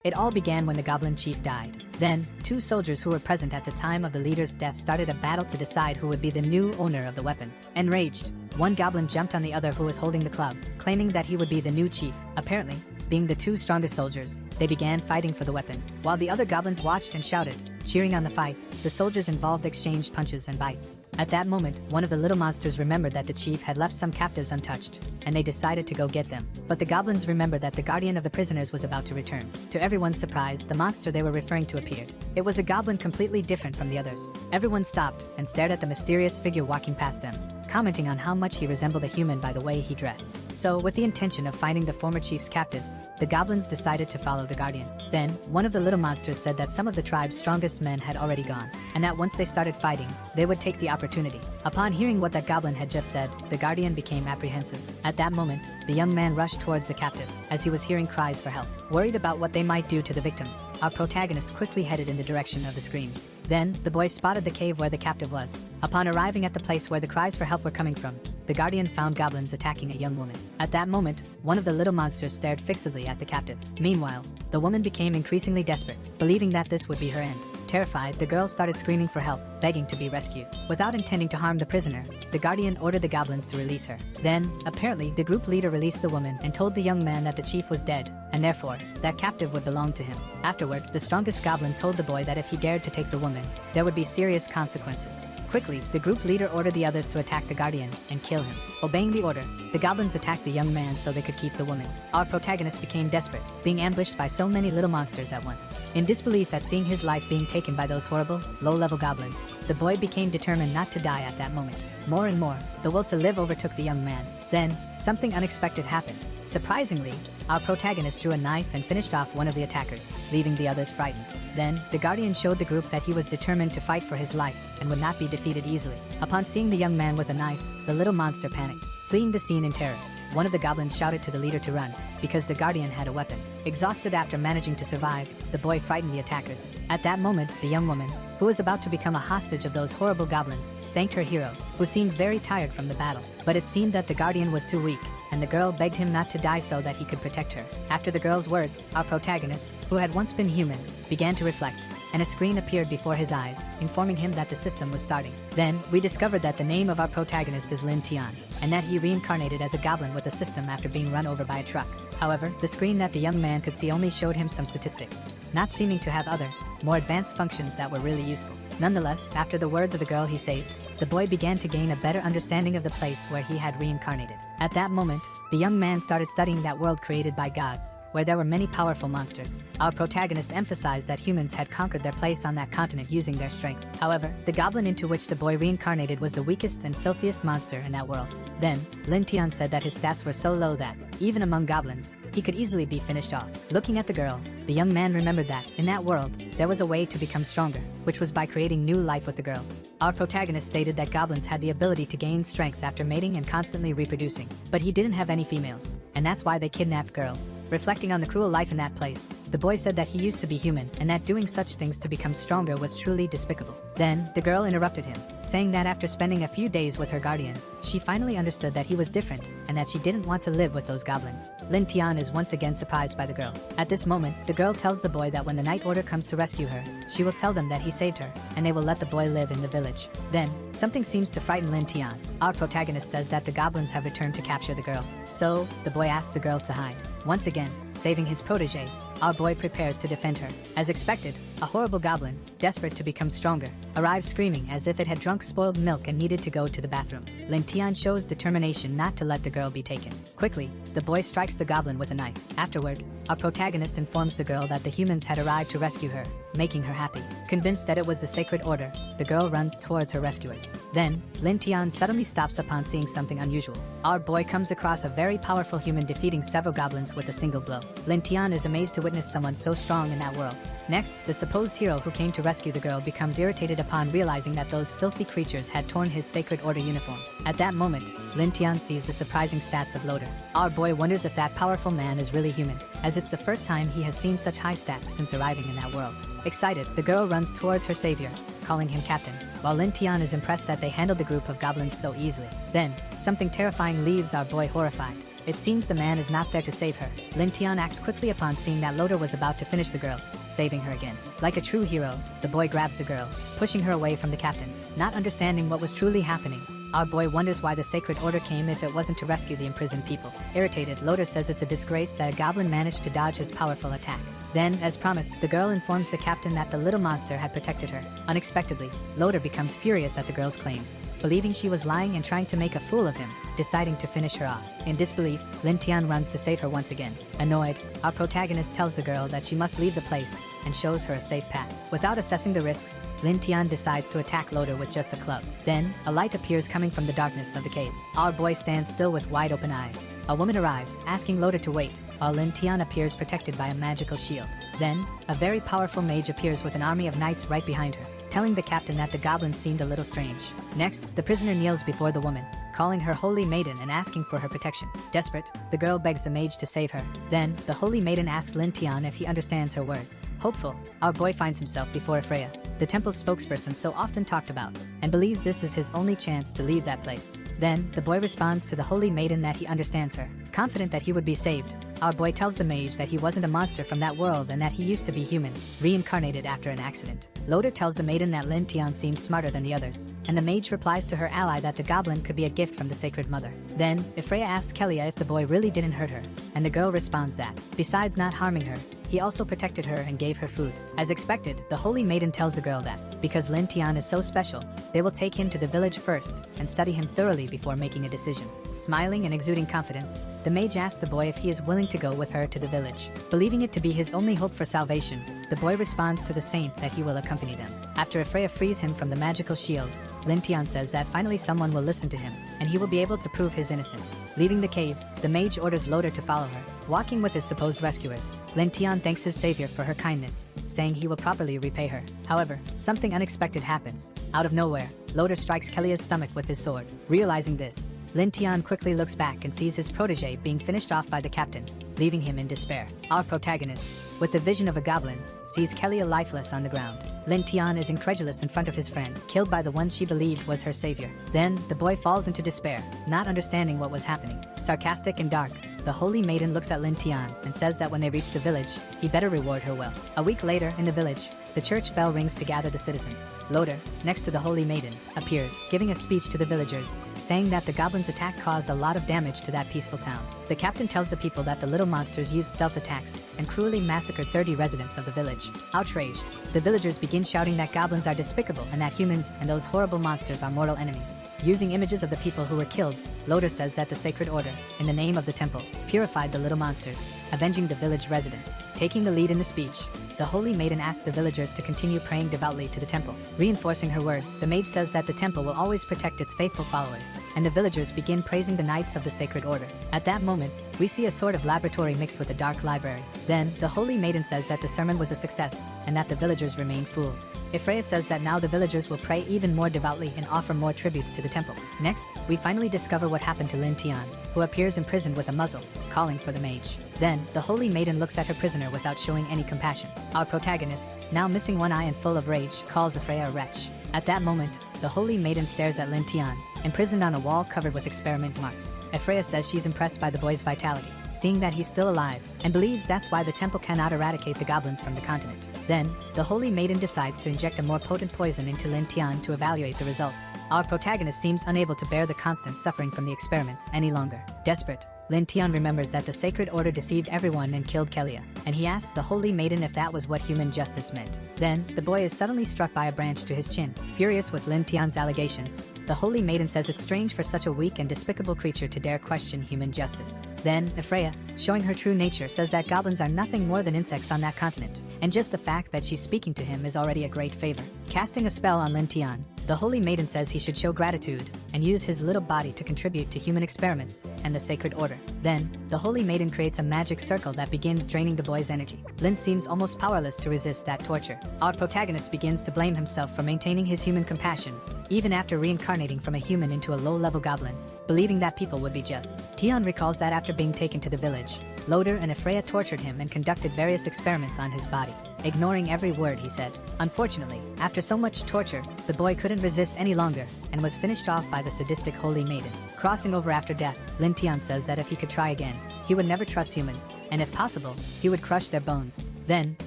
It all began when the Goblin Chief died. Then, two soldiers who were present at the time of the leader's death started a battle to decide who would be the new owner of the weapon. Enraged, one goblin jumped on the other who was holding the club, claiming that he would be the new chief. Apparently, being the two strongest soldiers, they began fighting for the weapon. While the other goblins watched and shouted, cheering on the fight, the soldiers involved exchanged punches and bites. At that moment, one of the little monsters remembered that the chief had left some captives untouched, and they decided to go get them. But the goblins remembered that the guardian of the prisoners was about to return. To everyone's surprise, the monster they were referring to appeared. It was a goblin completely different from the others. Everyone stopped and stared at the mysterious figure walking past them, commenting on how much he resembled a human by the way he dressed. So, with the intention of finding the former chief's captives, the goblins decided to follow the guardian. Then, one of the little monsters said that some of the tribe's strongest men had already gone, and that once they started fighting, they would take the opportunity. Upon hearing what that goblin had just said, the guardian became apprehensive. At that moment, the young man rushed towards the captive, as he was hearing cries for help. Worried about what they might do to the victim, our protagonist quickly headed in the direction of the screams. Then, the boy spotted the cave where the captive was. Upon arriving at the place where the cries for help were coming from, the guardian found goblins attacking a young woman. At that moment, one of the little monsters stared fixedly at the captive. Meanwhile, the woman became increasingly desperate, believing that this would be her end. Terrified, the girl started screaming for help, begging to be rescued. Without intending to harm the prisoner, the guardian ordered the goblins to release her. Then, apparently, the group leader released the woman and told the young man that the chief was dead, and therefore, that captive would belong to him. Afterward, the strongest goblin told the boy that if he dared to take the woman, there would be serious consequences. Quickly, the group leader ordered the others to attack the guardian and kill him. Obeying the order, the goblins attacked the young man so they could keep the woman. Our protagonist became desperate, being ambushed by so many little monsters at once. In disbelief at seeing his life being taken by those horrible, low-level goblins, the boy became determined not to die at that moment. More and more, the will to live overtook the young man. Then, something unexpected happened. Surprisingly, our protagonist drew a knife and finished off one of the attackers, leaving the others frightened. Then, the guardian showed the group that he was determined to fight for his life and would not be defeated easily. Upon seeing the young man with a knife, the little monster panicked, fleeing the scene in terror. One of the goblins shouted to the leader to run, because the guardian had a weapon. Exhausted after managing to survive, the boy frightened the attackers. At that moment, the young woman, who was about to become a hostage of those horrible goblins, thanked her hero, who seemed very tired from the battle. But it seemed that the guardian was too weak, and the girl begged him not to die so that he could protect her. After the girl's words, our protagonist, who had once been human, began to reflect, and a screen appeared before his eyes, informing him that the system was starting. Then, we discovered that the name of our protagonist is Lin Tion, and that he reincarnated as a goblin with a system after being run over by a truck. However, the screen that the young man could see only showed him some statistics, not seeming to have other, more advanced functions that were really useful. Nonetheless, after the words of the girl he saved, the boy began to gain a better understanding of the place where he had reincarnated. At that moment, the young man started studying that world created by gods, where there were many powerful monsters. Our protagonist emphasized that humans had conquered their place on that continent using their strength. However, the goblin into which the boy reincarnated was the weakest and filthiest monster in that world. Then, Lin Tion said that his stats were so low that, even among goblins, he could easily be finished off. Looking at the girl, the young man remembered that, in that world, there was a way to become stronger, which was by creating new life with the girls. Our protagonist stated that goblins had the ability to gain strength after mating and constantly reproducing, but he didn't have any females, and that's why they kidnapped girls. Reflecting on the cruel life in that place, the boy said that he used to be human and that doing such things to become stronger was truly despicable. Then, the girl interrupted him, saying that after spending a few days with her guardian, she finally understood that he was different and that she didn't want to live with those goblins. Lin Tion is once again surprised by the girl. At this moment, the girl tells the boy that when the night order comes to rescue her, she will tell them that he saved her, and they will let the boy live in the village. Then, something seems to frighten Lin Tion. Our protagonist says that the goblins have returned to capture the girl. So, the boy asks the girl to hide. Once again, saving his protege, our boy prepares to defend her. As expected, a horrible goblin, desperate to become stronger, arrives screaming as if it had drunk spoiled milk and needed to go to the bathroom. Lin Tion shows determination not to let the girl be taken. Quickly, the boy strikes the goblin with a knife. Afterward, our protagonist informs the girl that the humans had arrived to rescue her, making her happy. Convinced that it was the sacred order, the girl runs towards her rescuers. Then, Lin Tion suddenly stops upon seeing something unusual. Our boy comes across a very powerful human defeating several goblins with a single blow. Lin Tion is amazed to witness someone so strong in that world. Next, the supposed hero who came to rescue the girl becomes irritated upon realizing that those filthy creatures had torn his sacred order uniform. At that moment, Lin Tion sees the surprising stats of Loader. Our boy wonders if that powerful man is really human, as it's the first time he has seen such high stats since arriving in that world. Excited, the girl runs towards her savior, calling him captain, while Lin Tion is impressed that they handled the group of goblins so easily. Then, something terrifying leaves our boy horrified. It seems the man is not there to save her. Lin Tion acts quickly upon seeing that Loader was about to finish the girl, saving her again. Like a true hero, the boy grabs the girl, pushing her away from the captain. Not understanding what was truly happening, our boy wonders why the Sacred Order came if it wasn't to rescue the imprisoned people. Irritated, Loader says it's a disgrace that a goblin managed to dodge his powerful attack. Then, as promised, the girl informs the captain that the little monster had protected her. Unexpectedly, Loader becomes furious at the girl's claims, believing she was lying and trying to make a fool of him, deciding to finish her off. In disbelief, Lin Tion runs to save her once again. Annoyed, our protagonist tells the girl that she must leave the place and shows her a safe path. Without assessing the risks, Lin Tion decides to attack Loader with just a club. Then, a light appears coming from the darkness of the cave. Our boy stands still with wide open eyes. A woman arrives, asking Loader to wait, while Lin Tion appears protected by a magical shield. Then, a very powerful mage appears with an army of knights right behind her, telling the captain that the goblins seemed a little strange. Next, the prisoner kneels before the woman, calling her Holy Maiden and asking for her protection. Desperate, the girl begs the mage to save her. Then, the Holy Maiden asks Lin Tion if he understands her words. Hopeful, our boy finds himself before Freya, the temple's spokesperson so often talked about, and believes this is his only chance to leave that place. Then, the boy responds to the Holy Maiden that he understands her. Confident that he would be saved, our boy tells the mage that he wasn't a monster from that world and that he used to be human, reincarnated after an accident. Loader tells the maiden that Lin Tion seems smarter than the others, and the mage replies to her ally that the goblin could be a gift from the Sacred Mother. Then, Freya asks Kelia if the boy really didn't hurt her, and the girl responds that, besides not harming her, he also protected her and gave her food. As expected, the Holy Maiden tells the girl that, because Lin Tion is so special, they will take him to the village first and study him thoroughly before making a decision. Smiling and exuding confidence, the mage asks the boy if he is willing to go with her to the village. Believing it to be his only hope for salvation, the boy responds to the saint that he will accompany them. After Freya frees him from the magical shield, Lin Tion says that finally someone will listen to him, and he will be able to prove his innocence. Leaving the cave, the mage orders Loader to follow her. Walking with his supposed rescuers, Lin Tion thanks his savior for her kindness, saying he will properly repay her. However, something unexpected happens. Out of nowhere, Loader strikes Kelia's stomach with his sword. Realizing this, Lin Tion quickly looks back and sees his protege being finished off by the captain, leaving him in despair. Our protagonist, with the vision of a goblin, sees Kelia lifeless on the ground. Lin Tion is incredulous in front of his friend, killed by the one she believed was her savior. Then, the boy falls into despair, not understanding what was happening. Sarcastic and dark, the Holy Maiden looks at Lin Tion and says that when they reach the village, he better reward her well. A week later, in the village, the church bell rings to gather the citizens. Loader, next to the Holy Maiden, appears, giving a speech to the villagers, saying that the goblins' attack caused a lot of damage to that peaceful town. The captain tells the people that the little monsters used stealth attacks and cruelly massacred 30 residents of the village. Outraged, the villagers begin shouting that goblins are despicable and that humans and those horrible monsters are mortal enemies. Using images of the people who were killed, Loader says that the Sacred Order, in the name of the temple, purified the little monsters, avenging the village residents. Taking the lead in the speech, the Holy Maiden asks the villagers to continue praying devoutly to the temple. Reinforcing her words, the mage says that the temple will always protect its faithful followers, and the villagers begin praising the knights of the Sacred Order. At that moment, we see a sort of laboratory mixed with a dark library. Then, the Holy Maiden says that the sermon was a success, and that the villagers remain fools. Freya says that now the villagers will pray even more devoutly and offer more tributes to the temple. Next, we finally discover what happened to Lin Tion, who appears imprisoned with a muzzle, calling for the mage. Then, the Holy Maiden looks at her prisoner without showing any compassion. Our protagonist, now missing one eye and full of rage, calls Freya a wretch. At that moment, the Holy Maiden stares at Lin Tion, imprisoned on a wall covered with experiment marks. Freya says she's impressed by the boy's vitality, seeing that he's still alive, and believes that's why the temple cannot eradicate the goblins from the continent. Then, the Holy Maiden decides to inject a more potent poison into Lin Tion to evaluate the results. Our protagonist seems unable to bear the constant suffering from the experiments any longer. Desperate, Lin Tion remembers that the Sacred Order deceived everyone and killed Kelia, and he asks the Holy Maiden if that was what human justice meant. Then, the boy is suddenly struck by a branch to his chin. Furious with Lin Tion's allegations, the Holy Maiden says it's strange for such a weak and despicable creature to dare question human justice. Then, Freya, showing her true nature, says that goblins are nothing more than insects on that continent, and just the fact that she's speaking to him is already a great favor. Casting a spell on Lin Tion, the Holy Maiden says he should show gratitude and use his little body to contribute to human experiments and the Sacred Order. Then, the Holy Maiden creates a magic circle that begins draining the boy's energy. Lin seems almost powerless to resist that torture. Our protagonist begins to blame himself for maintaining his human compassion, even after reincarnating from a human into a low-level goblin, believing that people would be just. Tion recalls that after being taken to the village, Loader and Freya tortured him and conducted various experiments on his body, ignoring every word he said. Unfortunately, after so much torture, the boy couldn't resist any longer and was finished off by the sadistic Holy Maiden. Crossing over after death, Lin Tion says that if he could try again, he would never trust humans, and if possible, he would crush their bones. Then,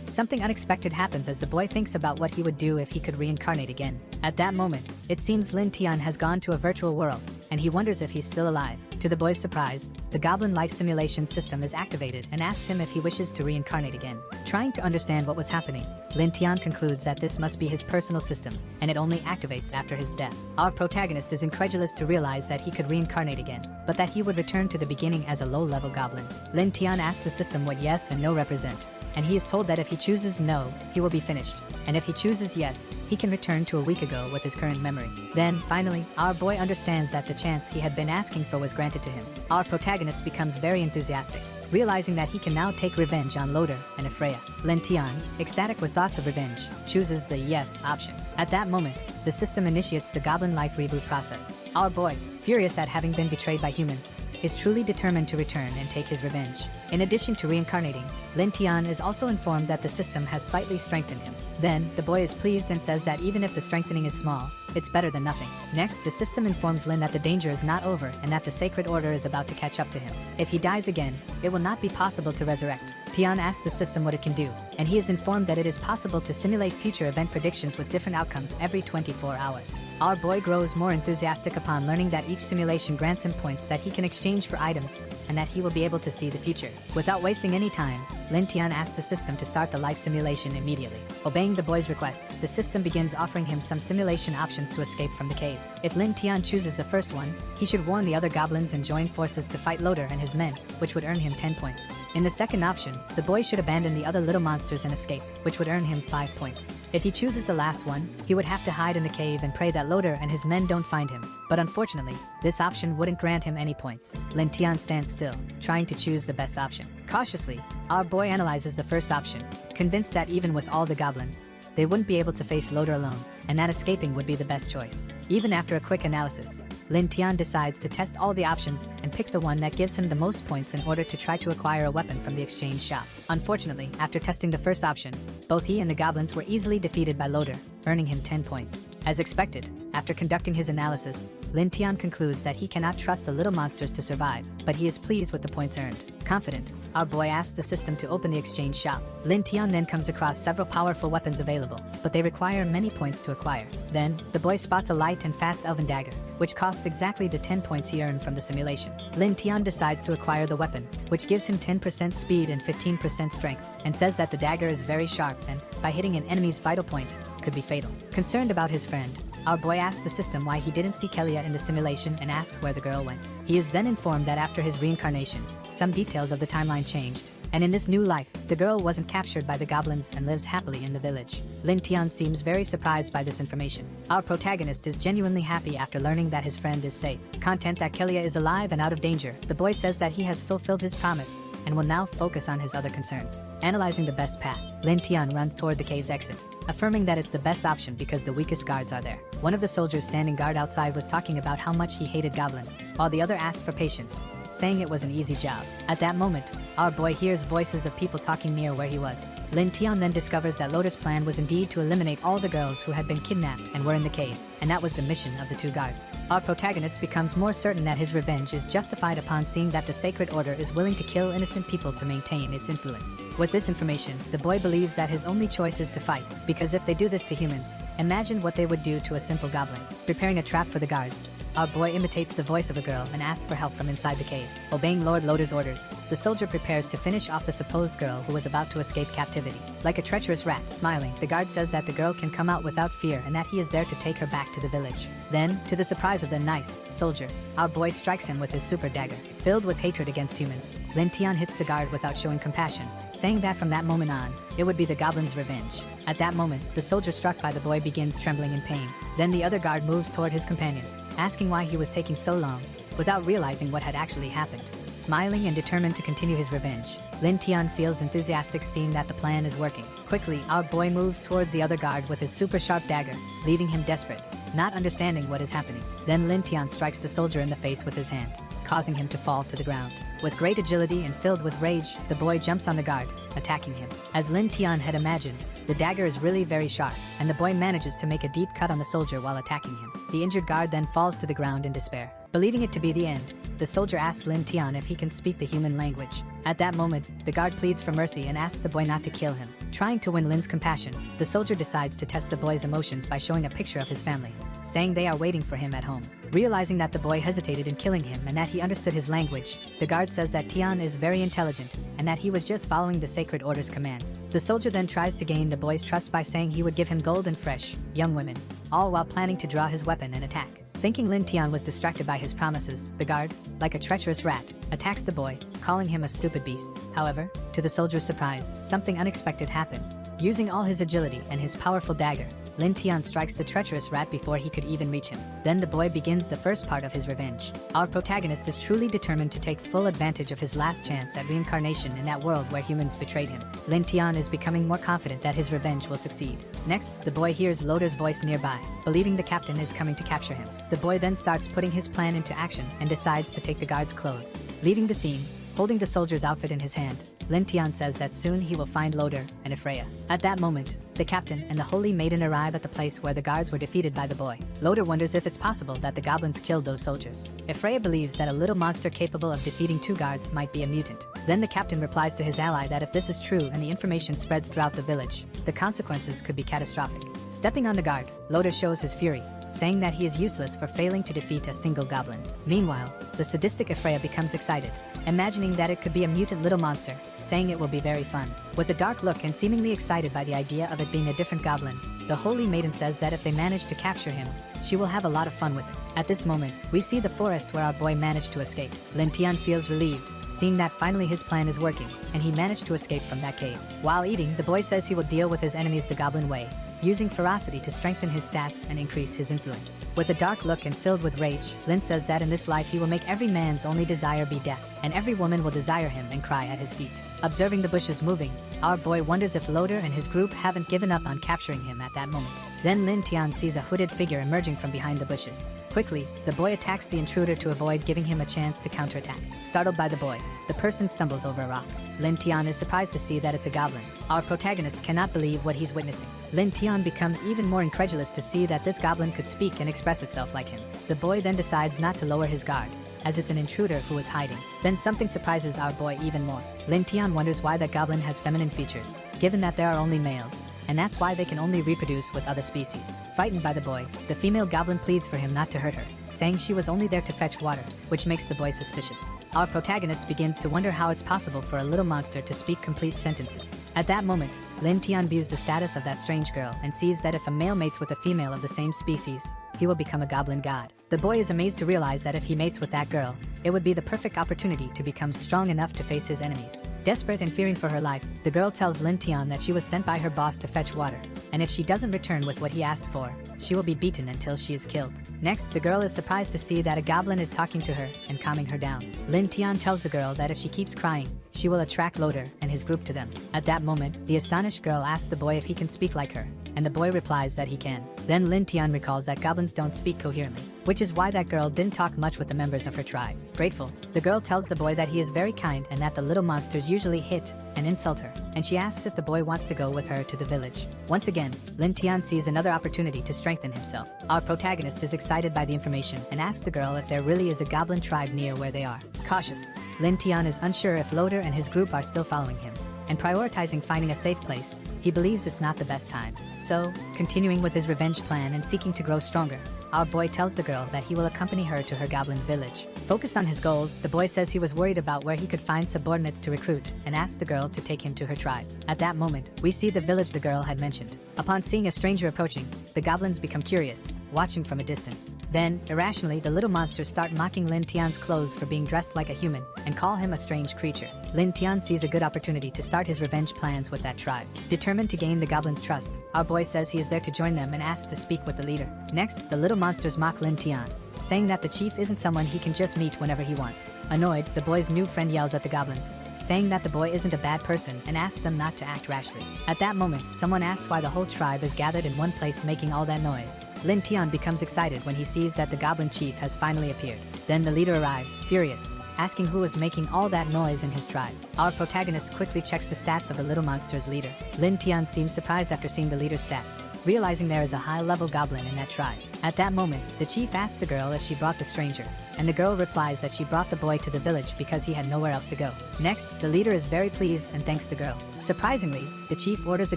something unexpected happens as the boy thinks about what he would do if he could reincarnate again. At that moment, it seems Lin Tion has gone to a virtual world, and he wonders if he's still alive. To the boy's surprise, the Goblin Life Simulation system is activated and asks him if he wishes to reincarnate again. Trying to understand what was happening, Lin Tion concludes that this must be his personal system, and it only activates after his death. Our protagonist is incredulous to realize that he could reincarnate again, but that he would return to the beginning as a low-level goblin. Lin Tion asks the system what yes and no represent, and he is told that if he chooses no, he will be finished, and if he chooses yes, he can return to a week ago with his current memory. Then, finally, our boy understands that the chance he had been asking for was granted to him. Our protagonist becomes very enthusiastic, realizing that he can now take revenge on Loader and Freya. Lin Tion, ecstatic with thoughts of revenge, chooses the yes option. At that moment, the system initiates the Goblin Life Reboot process. Our boy, furious at having been betrayed by humans, is truly determined to return and take his revenge. In addition to reincarnating, Lin Tion is also informed that the system has slightly strengthened him. Then, the boy is pleased and says that even if the strengthening is small, it's better than nothing. Next, the system informs Lin that the danger is not over and that the Sacred Order is about to catch up to him. If he dies again, it will not be possible to resurrect. Tion asks the system what it can do, and he is informed that it is possible to simulate future event predictions with different outcomes every 24 hours. Our boy grows more enthusiastic upon learning that each simulation grants him points that he can exchange for items, and that he will be able to see the future. Without wasting any time, Lin Tion asks the system to start the life simulation immediately. Obeying the boy's request, the system begins offering him some simulation options to escape from the cave. If Lin Tion chooses the first one, he should warn the other goblins and join forces to fight Loader and his men, which would earn him 10 points. In the second option, the boy should abandon the other little monsters and escape, which would earn him 5 points. If he chooses the last one, he would have to hide in the cave and pray that Loader and his men don't find him. But unfortunately, this option wouldn't grant him any points. Lin Tion stands still, trying to choose the best option. Cautiously, our boy analyzes the first option, convinced that even with all the goblins, they wouldn't be able to face Loader alone, and that escaping would be the best choice. Even after a quick analysis, Lin Tion decides to test all the options and pick the one that gives him the most points in order to try to acquire a weapon from the exchange shop. Unfortunately, after testing the first option, both he and the goblins were easily defeated by Loader, earning him 10 points. As expected, after conducting his analysis, Lin Tion concludes that he cannot trust the little monsters to survive, but he is pleased with the points earned. Confident, our boy asks the system to open the exchange shop. Lin Tion then comes across several powerful weapons available, but they require many points to acquire. Then, the boy spots a light and fast Elven Dagger, which costs exactly the 10 points he earned from the simulation. Lin Tion decides to acquire the weapon, which gives him 10% speed and 15% strength, and says that the dagger is very sharp and, by hitting an enemy's vital point, could be fatal. Concerned about his friend, our boy asks the system why he didn't see Kelia in the simulation and asks where the girl went. He is then informed that after his reincarnation, some details of the timeline changed, and in this new life, the girl wasn't captured by the goblins and lives happily in the village. Lin Tion seems very surprised by this information. Our protagonist is genuinely happy after learning that his friend is safe. Content that Kelia is alive and out of danger, the boy says that he has fulfilled his promise and will now focus on his other concerns. Analyzing the best path, Lin Tion runs toward the cave's exit, affirming that it's the best option because the weakest guards are there. One of the soldiers standing guard outside was talking about how much he hated goblins, while the other asked for patience, saying it was an easy job. At that moment, our boy hears voices of people talking near where he was. Lin Tion then discovers that Loader's plan was indeed to eliminate all the girls who had been kidnapped and were in the cave, and that was the mission of the two guards. Our protagonist becomes more certain that his revenge is justified upon seeing that the Sacred Order is willing to kill innocent people to maintain its influence. With this information, the boy believes that his only choice is to fight, because if they do this to humans, imagine what they would do to a simple goblin. Preparing a trap for the guards, our boy imitates the voice of a girl and asks for help from inside the cave. Obeying Lord Loader's orders, the soldier prepares to finish off the supposed girl who was about to escape captivity. Like a treacherous rat, smiling, the guard says that the girl can come out without fear and that he is there to take her back to the village. Then, to the surprise of the nice soldier, our boy strikes him with his super dagger. Filled with hatred against humans, Lin Tion hits the guard without showing compassion, saying that from that moment on, it would be the goblin's revenge. At that moment, the soldier struck by the boy begins trembling in pain. Then the other guard moves toward his companion, asking why he was taking so long, without realizing what had actually happened. Smiling and determined to continue his revenge, Lin Tion feels enthusiastic seeing that the plan is working. Quickly, our boy moves towards the other guard with his super sharp dagger, leaving him desperate, not understanding what is happening. Then Lin Tion strikes the soldier in the face with his hand, causing him to fall to the ground. With great agility and filled with rage, the boy jumps on the guard, attacking him. As Lin Tion had imagined, the dagger is really very sharp, and the boy manages to make a deep cut on the soldier while attacking him. The injured guard then falls to the ground in despair. Believing it to be the end, the soldier asks Lin Tion if he can speak the human language. At that moment, the guard pleads for mercy and asks the boy not to kill him. Trying to win Lin's compassion, the soldier decides to test the boy's emotions by showing a picture of his family, saying they are waiting for him at home. Realizing that the boy hesitated in killing him and that he understood his language, the guard says that Tion is very intelligent and that he was just following the sacred order's commands. The soldier then tries to gain the boy's trust by saying he would give him gold and fresh, young women, all while planning to draw his weapon and attack. Thinking Lin Tion was distracted by his promises, the guard, like a treacherous rat, attacks the boy, calling him a stupid beast. However, to the soldier's surprise, something unexpected happens. Using all his agility and his powerful dagger, Lin Tion strikes the treacherous rat before he could even reach him. Then the boy begins the first part of his revenge. Our protagonist is truly determined to take full advantage of his last chance at reincarnation in that world where humans betrayed him. Lin Tion is becoming more confident that his revenge will succeed. Next, the boy hears Loder's voice nearby, believing the captain is coming to capture him. The boy then starts putting his plan into action and decides to take the guard's clothes. Leaving the scene, holding the soldier's outfit in his hand, Lin Tion says that soon he will find Loder and Ephraia. At that moment, the captain and the Holy Maiden arrive at the place where the guards were defeated by the boy. Loder wonders if it's possible that the goblins killed those soldiers. Ephraia believes that a little monster capable of defeating 2 guards might be a mutant. Then the captain replies to his ally that if this is true and the information spreads throughout the village, the consequences could be catastrophic. Stepping on the guard, Loder shows his fury, saying that he is useless for failing to defeat a single goblin. Meanwhile, the sadistic Ephraia becomes excited, imagining that it could be a mutant little monster, saying it will be very fun. With a dark look and seemingly excited by the idea of it being a different goblin, the Holy Maiden says that if they manage to capture him, she will have a lot of fun with it. At this moment, we see the forest where our boy managed to escape. Lin Tion feels relieved, seeing that finally his plan is working, and he managed to escape from that cave. While eating, the boy says he will deal with his enemies the goblin way, using ferocity to strengthen his stats and increase his influence. With a dark look and filled with rage, Lin says that in this life he will make every man's only desire be death, and every woman will desire him and cry at his feet. Observing the bushes moving, our boy wonders if Loder and his group haven't given up on capturing him at that moment. Then Lin Tion sees a hooded figure emerging from behind the bushes. Quickly, the boy attacks the intruder to avoid giving him a chance to counterattack. Startled by the boy, the person stumbles over a rock. Lin Tion is surprised to see that it's a goblin. Our protagonist cannot believe what he's witnessing. Lin Tion becomes even more incredulous to see that this goblin could speak and express itself like him. The boy then decides not to lower his guard, as it's an intruder who is hiding. Then something surprises our boy even more. Lin Tion wonders why that goblin has feminine features, given that there are only males, and that's why they can only reproduce with other species. Frightened by the boy, the female goblin pleads for him not to hurt her, saying she was only there to fetch water, which makes the boy suspicious. Our protagonist begins to wonder how it's possible for a little monster to speak complete sentences. At that moment, Lin Tion views the status of that strange girl and sees that if a male mates with a female of the same species, he will become a goblin god. The boy is amazed to realize that if he mates with that girl, it would be the perfect opportunity to become strong enough to face his enemies. Desperate and fearing for her life, the girl tells Lin Tion that she was sent by her boss to fetch water, and if she doesn't return with what he asked for, she will be beaten until she is killed. Next, the girl is surprised to see that a goblin is talking to her and calming her down. Lin Tion tells the girl that if she keeps crying, she will attract Loder and his group to them. At that moment, the astonished girl asks the boy if he can speak like her, and the boy replies that he can. Then Lin Tion recalls that goblins don't speak coherently, which is why that girl didn't talk much with the members of her tribe. Grateful, the girl tells the boy that he is very kind and that the little monsters usually hit and insult her, and she asks if the boy wants to go with her to the village. Once again, Lin Tion sees another opportunity to strengthen himself. Our protagonist is excited by the information and asks the girl if there really is a goblin tribe near where they are. Cautious, Lin Tion is unsure if Loder and his group are still following him, and prioritizing finding a safe place, he believes it's not the best time. So, continuing with his revenge plan and seeking to grow stronger, our boy tells the girl that he will accompany her to her goblin village. Focused on his goals, the boy says he was worried about where he could find subordinates to recruit and asks the girl to take him to her tribe. At that moment, we see the village the girl had mentioned. Upon seeing a stranger approaching, the goblins become curious, watching from a distance. Then, irrationally, the little monsters start mocking Lin Tion's clothes for being dressed like a human and call him a strange creature. Lin Tion sees a good opportunity to start his revenge plans with that tribe. Determined to gain the goblins' trust, our boy says he is there to join them and asks to speak with the leader. Next, the little monsters mock Lin Tion, saying that the chief isn't someone he can just meet whenever he wants. Annoyed, the boy's new friend yells at the goblins, saying that the boy isn't a bad person and asks them not to act rashly. At that moment, someone asks why the whole tribe is gathered in one place making all that noise. Lin Tion becomes excited when he sees that the goblin chief has finally appeared. Then the leader arrives, furious, asking who was making all that noise in his tribe. Our protagonist quickly checks the stats of the little monster's leader. Lin Tion seems surprised after seeing the leader's stats, realizing there is a high-level goblin in that tribe. At that moment, the chief asks the girl if she brought the stranger, and the girl replies that she brought the boy to the village because he had nowhere else to go. Next, the leader is very pleased and thanks the girl. Surprisingly, the chief orders the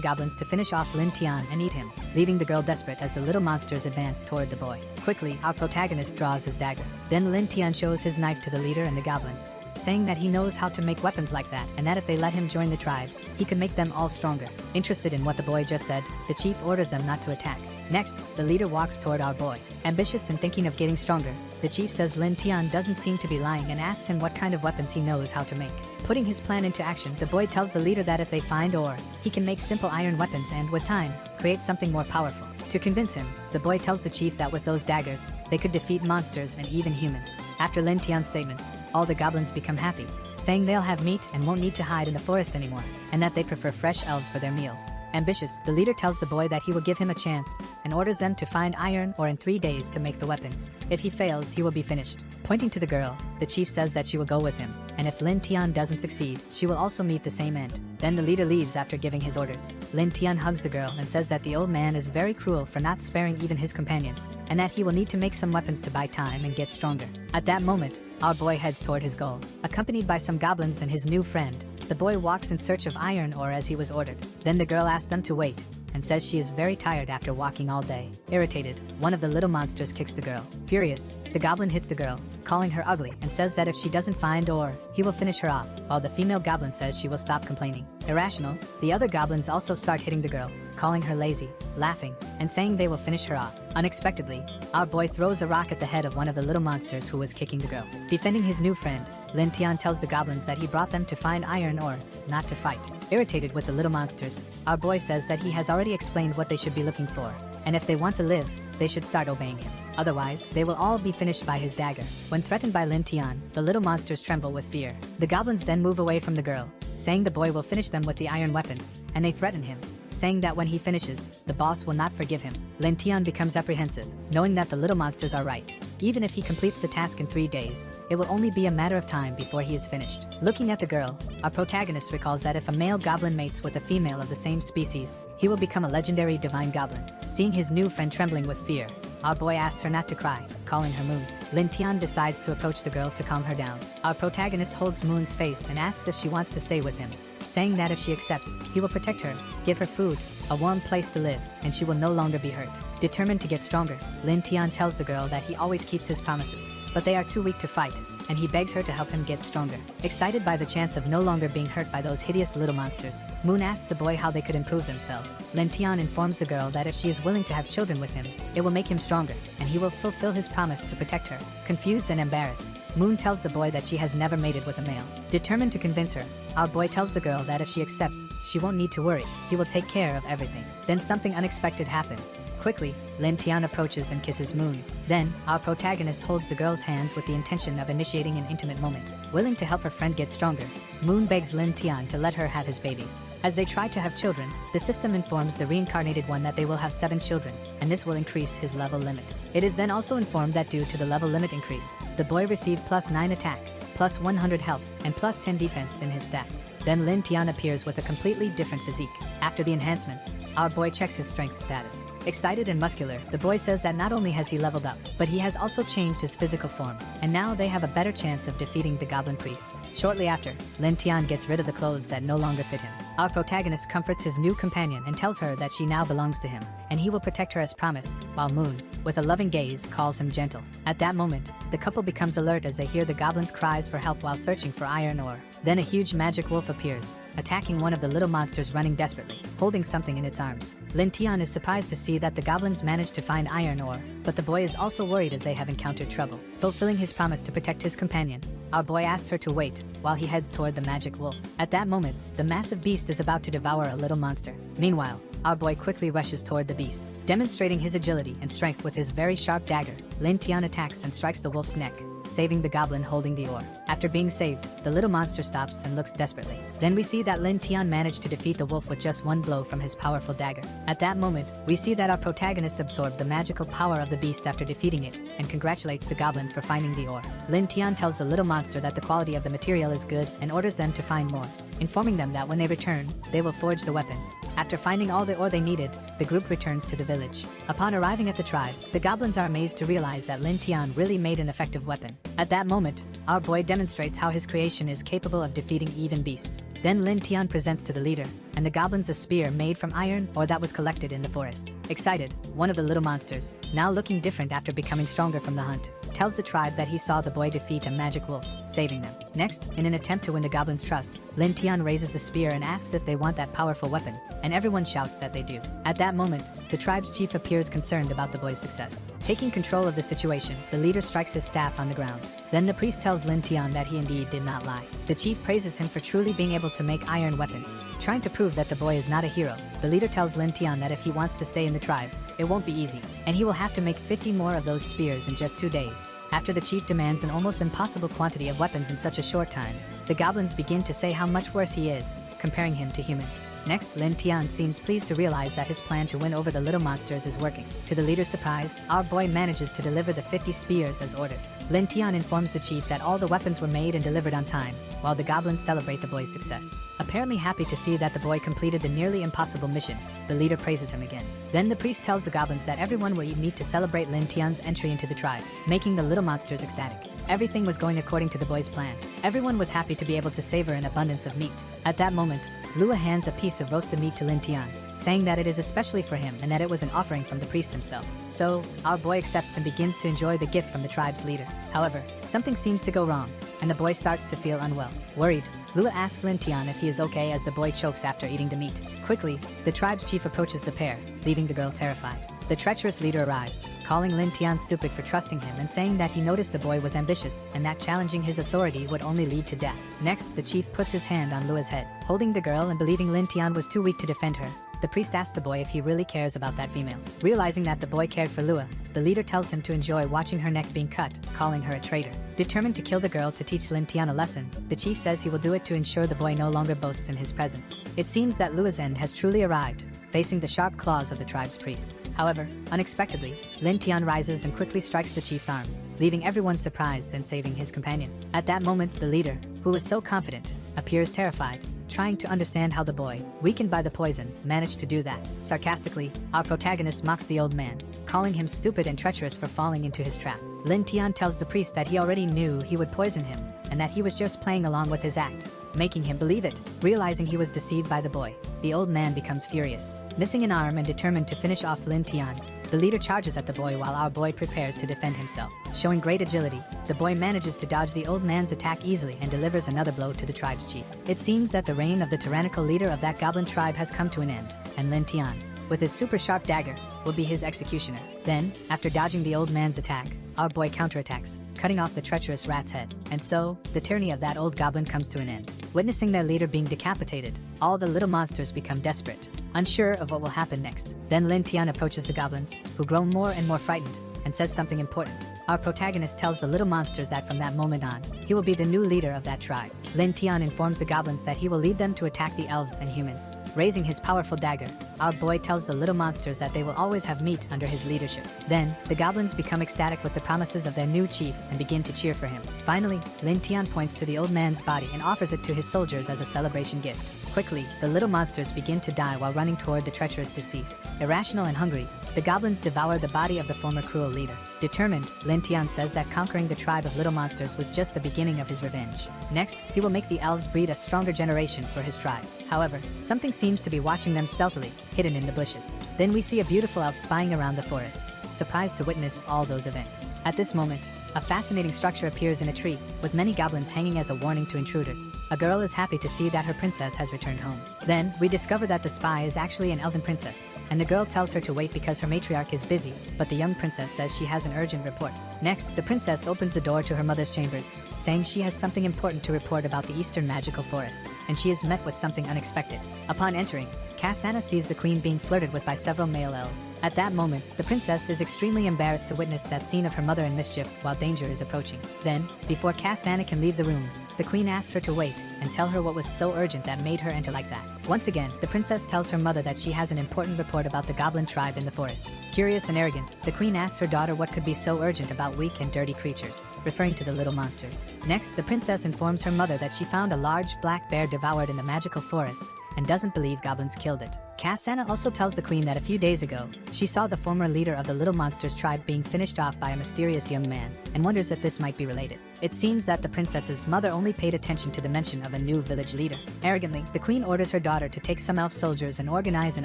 goblins to finish off Lin Tion and eat him, leaving the girl desperate as the little monsters advance toward the boy. Quickly, our protagonist draws his dagger. Then Lin Tion shows his knife to the leader and the goblins, saying that he knows how to make weapons like that and that if they let him join the tribe, he could make them all stronger. Interested in what the boy just said, the chief orders them not to attack. Next, the leader walks toward our boy. Ambitious and thinking of getting stronger, the chief says Lin Tion doesn't seem to be lying and asks him what kind of weapons he knows how to make. Putting his plan into action, the boy tells the leader that if they find ore, he can make simple iron weapons and, with time, create something more powerful. To convince him, the boy tells the chief that with those daggers, they could defeat monsters and even humans. After Lin Tion's statements, all the goblins become happy, saying they'll have meat and won't need to hide in the forest anymore, and that they prefer fresh elves for their meals. Ambitious, the leader tells the boy that he will give him a chance, and orders them to find iron ore in 3 days to make the weapons. If he fails, he will be finished. Pointing to the girl, the chief says that she will go with him, and if Lin Tion doesn't succeed, she will also meet the same end. Then the leader leaves after giving his orders. Lin Tion hugs the girl and says that the old man is very cruel for not sparing even his companions, and that he will need to make some weapons to buy time and get stronger. At that moment, our boy heads toward his goal. Accompanied by some goblins and his new friend, the boy walks in search of iron ore as he was ordered. Then the girl asks them to wait, and says she is very tired after walking all day. Irritated, one of the little monsters kicks the girl. Furious, the goblin hits the girl, calling her ugly, and says that if she doesn't find ore, he will finish her off, while the female goblin says she will stop complaining. Irrational, the other goblins also start hitting the girl, calling her lazy, laughing, and saying they will finish her off. Unexpectedly, our boy throws a rock at the head of one of the little monsters who was kicking the girl. Defending his new friend, Lin Tion tells the goblins that he brought them to find iron ore, not to fight. Irritated with the little monsters, our boy says that he has already explained what they should be looking for, and if they want to live, they should start obeying him. Otherwise, they will all be finished by his dagger. When threatened by Lin Tion, the little monsters tremble with fear. The goblins then move away from the girl, saying the boy will finish them with the iron weapons, and they threaten him, saying that when he finishes, the boss will not forgive him. Lin Tion becomes apprehensive, knowing that the little monsters are right. Even if he completes the task in 3 days, it will only be a matter of time before he is finished. Looking at the girl, our protagonist recalls that if a male goblin mates with a female of the same species, he will become a legendary divine goblin. Seeing his new friend trembling with fear, our boy asks her not to cry, calling her Moon. Lin Tion decides to approach the girl to calm her down. Our protagonist holds Moon's face and asks if she wants to stay with him, saying that if she accepts, he will protect her, give her food, a warm place to live, and she will no longer be hurt. Determined to get stronger, Lin Tion tells the girl that he always keeps his promises, but they are too weak to fight, and he begs her to help him get stronger. Excited by the chance of no longer being hurt by those hideous little monsters, Moon asks the boy how they could improve themselves. Lin Tion informs the girl that if she is willing to have children with him, it will make him stronger, and he will fulfill his promise to protect her. Confused and embarrassed, Moon tells the boy that she has never mated with a male. Determined to convince her, our boy tells the girl that if she accepts, she won't need to worry, he will take care of everything. Then something unexpected happens. Quickly, Lin Tion approaches and kisses Moon. Then, our protagonist holds the girl's hands with the intention of initiating an intimate moment. Willing to help her friend get stronger, Moon begs Lin Tion to let her have his babies. As they try to have children, the system informs the reincarnated one that they will have 7 children, and this will increase his level limit. It is then also informed that due to the level limit increase, the boy received +9 attack, +100 health, and +10 defense in his stats. Then Lin Tion appears with a completely different physique. After the enhancements, our boy checks his strength status. Excited and muscular, the boy says that not only has he leveled up, but he has also changed his physical form, and now they have a better chance of defeating the Goblin Priest. Shortly after, Lin Tion gets rid of the clothes that no longer fit him. Our protagonist comforts his new companion and tells her that she now belongs to him, and he will protect her as promised, while Moon, with a loving gaze, calls him gentle. At that moment, the couple becomes alert as they hear the goblins' cries for help while searching for iron ore. Then a huge magic wolf appears, attacking one of the little monsters running desperately, holding something in its arms. Lin Tion is surprised to see that the goblins managed to find iron ore, but the boy is also worried as they have encountered trouble. Fulfilling his promise to protect his companion, our boy asks her to wait, while he heads toward the magic wolf. At that moment, the massive beast is about to devour a little monster. Meanwhile, our boy quickly rushes toward the beast. Demonstrating his agility and strength with his very sharp dagger, Lin Tion attacks and strikes the wolf's neck, saving the goblin holding the ore. After being saved, the little monster stops and looks desperately. Then we see that Lin Tion managed to defeat the wolf with just one blow from his powerful dagger. At that moment, we see that our protagonist absorbed the magical power of the beast after defeating it, and congratulates the goblin for finding the ore. Lin Tion tells the little monster that the quality of the material is good and orders them to find more, informing them that when they return, they will forge the weapons. After finding all the ore they needed, the group returns to the village. Upon arriving at the tribe, the goblins are amazed to realize that Lin Tion really made an effective weapon. At that moment, our boy demonstrates how his creation is capable of defeating even beasts. Then Lin Tion presents to the leader and the goblins a spear made from iron ore that was collected in the forest. Excited, one of the little monsters, now looking different after becoming stronger from the hunt, tells the tribe that he saw the boy defeat a magic wolf, saving them. Next, in an attempt to win the goblins' trust, Lin Tion raises the spear and asks if they want that powerful weapon, and everyone shouts that they do. At that moment, the tribe's chief appears concerned about the boy's success. Taking control of the situation, the leader strikes his staff on the ground. Then the priest tells Lin Tion that he indeed did not lie. The chief praises him for truly being able to make iron weapons. Trying to prove that the boy is not a hero, the leader tells Lin Tion that if he wants to stay in the tribe, it won't be easy, and he will have to make 50 more of those spears in just 2 days. After the chief demands an almost impossible quantity of weapons in such a short time, the goblins begin to say how much worse he is, comparing him to humans. Next, Lin Tion seems pleased to realize that his plan to win over the little monsters is working. To the leader's surprise, our boy manages to deliver the 50 spears as ordered. Lin Tion informs the chief that all the weapons were made and delivered on time, while the goblins celebrate the boy's success. Apparently happy to see that the boy completed the nearly impossible mission, the leader praises him again. Then the priest tells the goblins that everyone will eat meat to celebrate Lin Tion's entry into the tribe, making the little monsters ecstatic. Everything was going according to the boy's plan. Everyone was happy to be able to savor an abundance of meat. At that moment, Lua hands a piece of roasted meat to Lin Tion, saying that it is especially for him and that it was an offering from the priest himself. So, our boy accepts and begins to enjoy the gift from the tribe's leader. However, something seems to go wrong, and the boy starts to feel unwell. Worried, Lua asks Lin Tion if he is okay as the boy chokes after eating the meat. Quickly, the tribe's chief approaches the pair, leaving the girl terrified. The treacherous leader arrives, calling Lin Tion stupid for trusting him and saying that he noticed the boy was ambitious and that challenging his authority would only lead to death. Next, the chief puts his hand on Lua's head, holding the girl and believing Lin Tion was too weak to defend her. The priest asks the boy if he really cares about that female. Realizing that the boy cared for Lua, the leader tells him to enjoy watching her neck being cut, calling her a traitor. Determined to kill the girl to teach Lin Tion a lesson, the chief says he will do it to ensure the boy no longer boasts in his presence. It seems that Lua's end has truly arrived, facing the sharp claws of the tribe's priest. However, unexpectedly, Lin Tion rises and quickly strikes the chief's arm, leaving everyone surprised and saving his companion. At that moment, the leader, who was so confident, appears terrified, trying to understand how the boy, weakened by the poison, managed to do that. Sarcastically, our protagonist mocks the old man, calling him stupid and treacherous for falling into his trap. Lin Tion tells the priest that he already knew he would poison him, and that he was just playing along with his act, making him believe it. Realizing he was deceived by the boy, the old man becomes furious. Missing an arm and determined to finish off Lin Tion, the leader charges at the boy while our boy prepares to defend himself. Showing great agility, the boy manages to dodge the old man's attack easily and delivers another blow to the tribe's chief. It seems that the reign of the tyrannical leader of that goblin tribe has come to an end, and Lin Tion, with his super sharp dagger, will be his executioner. Then, after dodging the old man's attack, our boy counterattacks, cutting off the treacherous rat's head. And so, the tyranny of that old goblin comes to an end. Witnessing their leader being decapitated, all the little monsters become desperate, unsure of what will happen next. Then Lin Tion approaches the goblins, who grow more and more frightened, and says something important. Our protagonist tells the little monsters that from that moment on, he will be the new leader of that tribe. Lin Tion informs the goblins that he will lead them to attack the elves and humans. Raising his powerful dagger, our boy tells the little monsters that they will always have meat under his leadership. Then, the goblins become ecstatic with the promises of their new chief and begin to cheer for him. Finally, Lin Tion points to the old man's body and offers it to his soldiers as a celebration gift. Quickly, the little monsters begin to die while running toward the treacherous deceased. Irrational and hungry, the goblins devour the body of the former cruel leader. Determined, Lin Tion says that conquering the tribe of little monsters was just the beginning of his revenge. Next, he will make the elves breed a stronger generation for his tribe. However, something seems to be watching them stealthily, hidden in the bushes. Then we see a beautiful elf spying around the forest, surprised to witness all those events. At this moment, a fascinating structure appears in a tree, with many goblins hanging as a warning to intruders. A girl is happy to see that her princess has returned home. Then, we discover that the spy is actually an elven princess, and the girl tells her to wait because her matriarch is busy, but the young princess says she has an urgent report. Next, the princess opens the door to her mother's chambers, saying she has something important to report about the eastern magical forest, and she is met with something unexpected. Upon entering, Cassandra sees the queen being flirted with by several male elves. At that moment, the princess is extremely embarrassed to witness that scene of her mother in mischief while danger is approaching. Then, before Cassandra can leave the room, the queen asks her to wait and tell her what was so urgent that made her enter like that. Once again, the princess tells her mother that she has an important report about the goblin tribe in the forest. Curious and arrogant, the queen asks her daughter what could be so urgent about weak and dirty creatures, referring to the little monsters. Next, the princess informs her mother that she found a large black bear devoured in the magical forest and doesn't believe goblins killed it. Cassandra also tells the queen that a few days ago, she saw the former leader of the Little Monsters tribe being finished off by a mysterious young man, and wonders if this might be related. It seems that the princess's mother only paid attention to the mention of a new village leader. Arrogantly, the queen orders her daughter to take some elf soldiers and organize an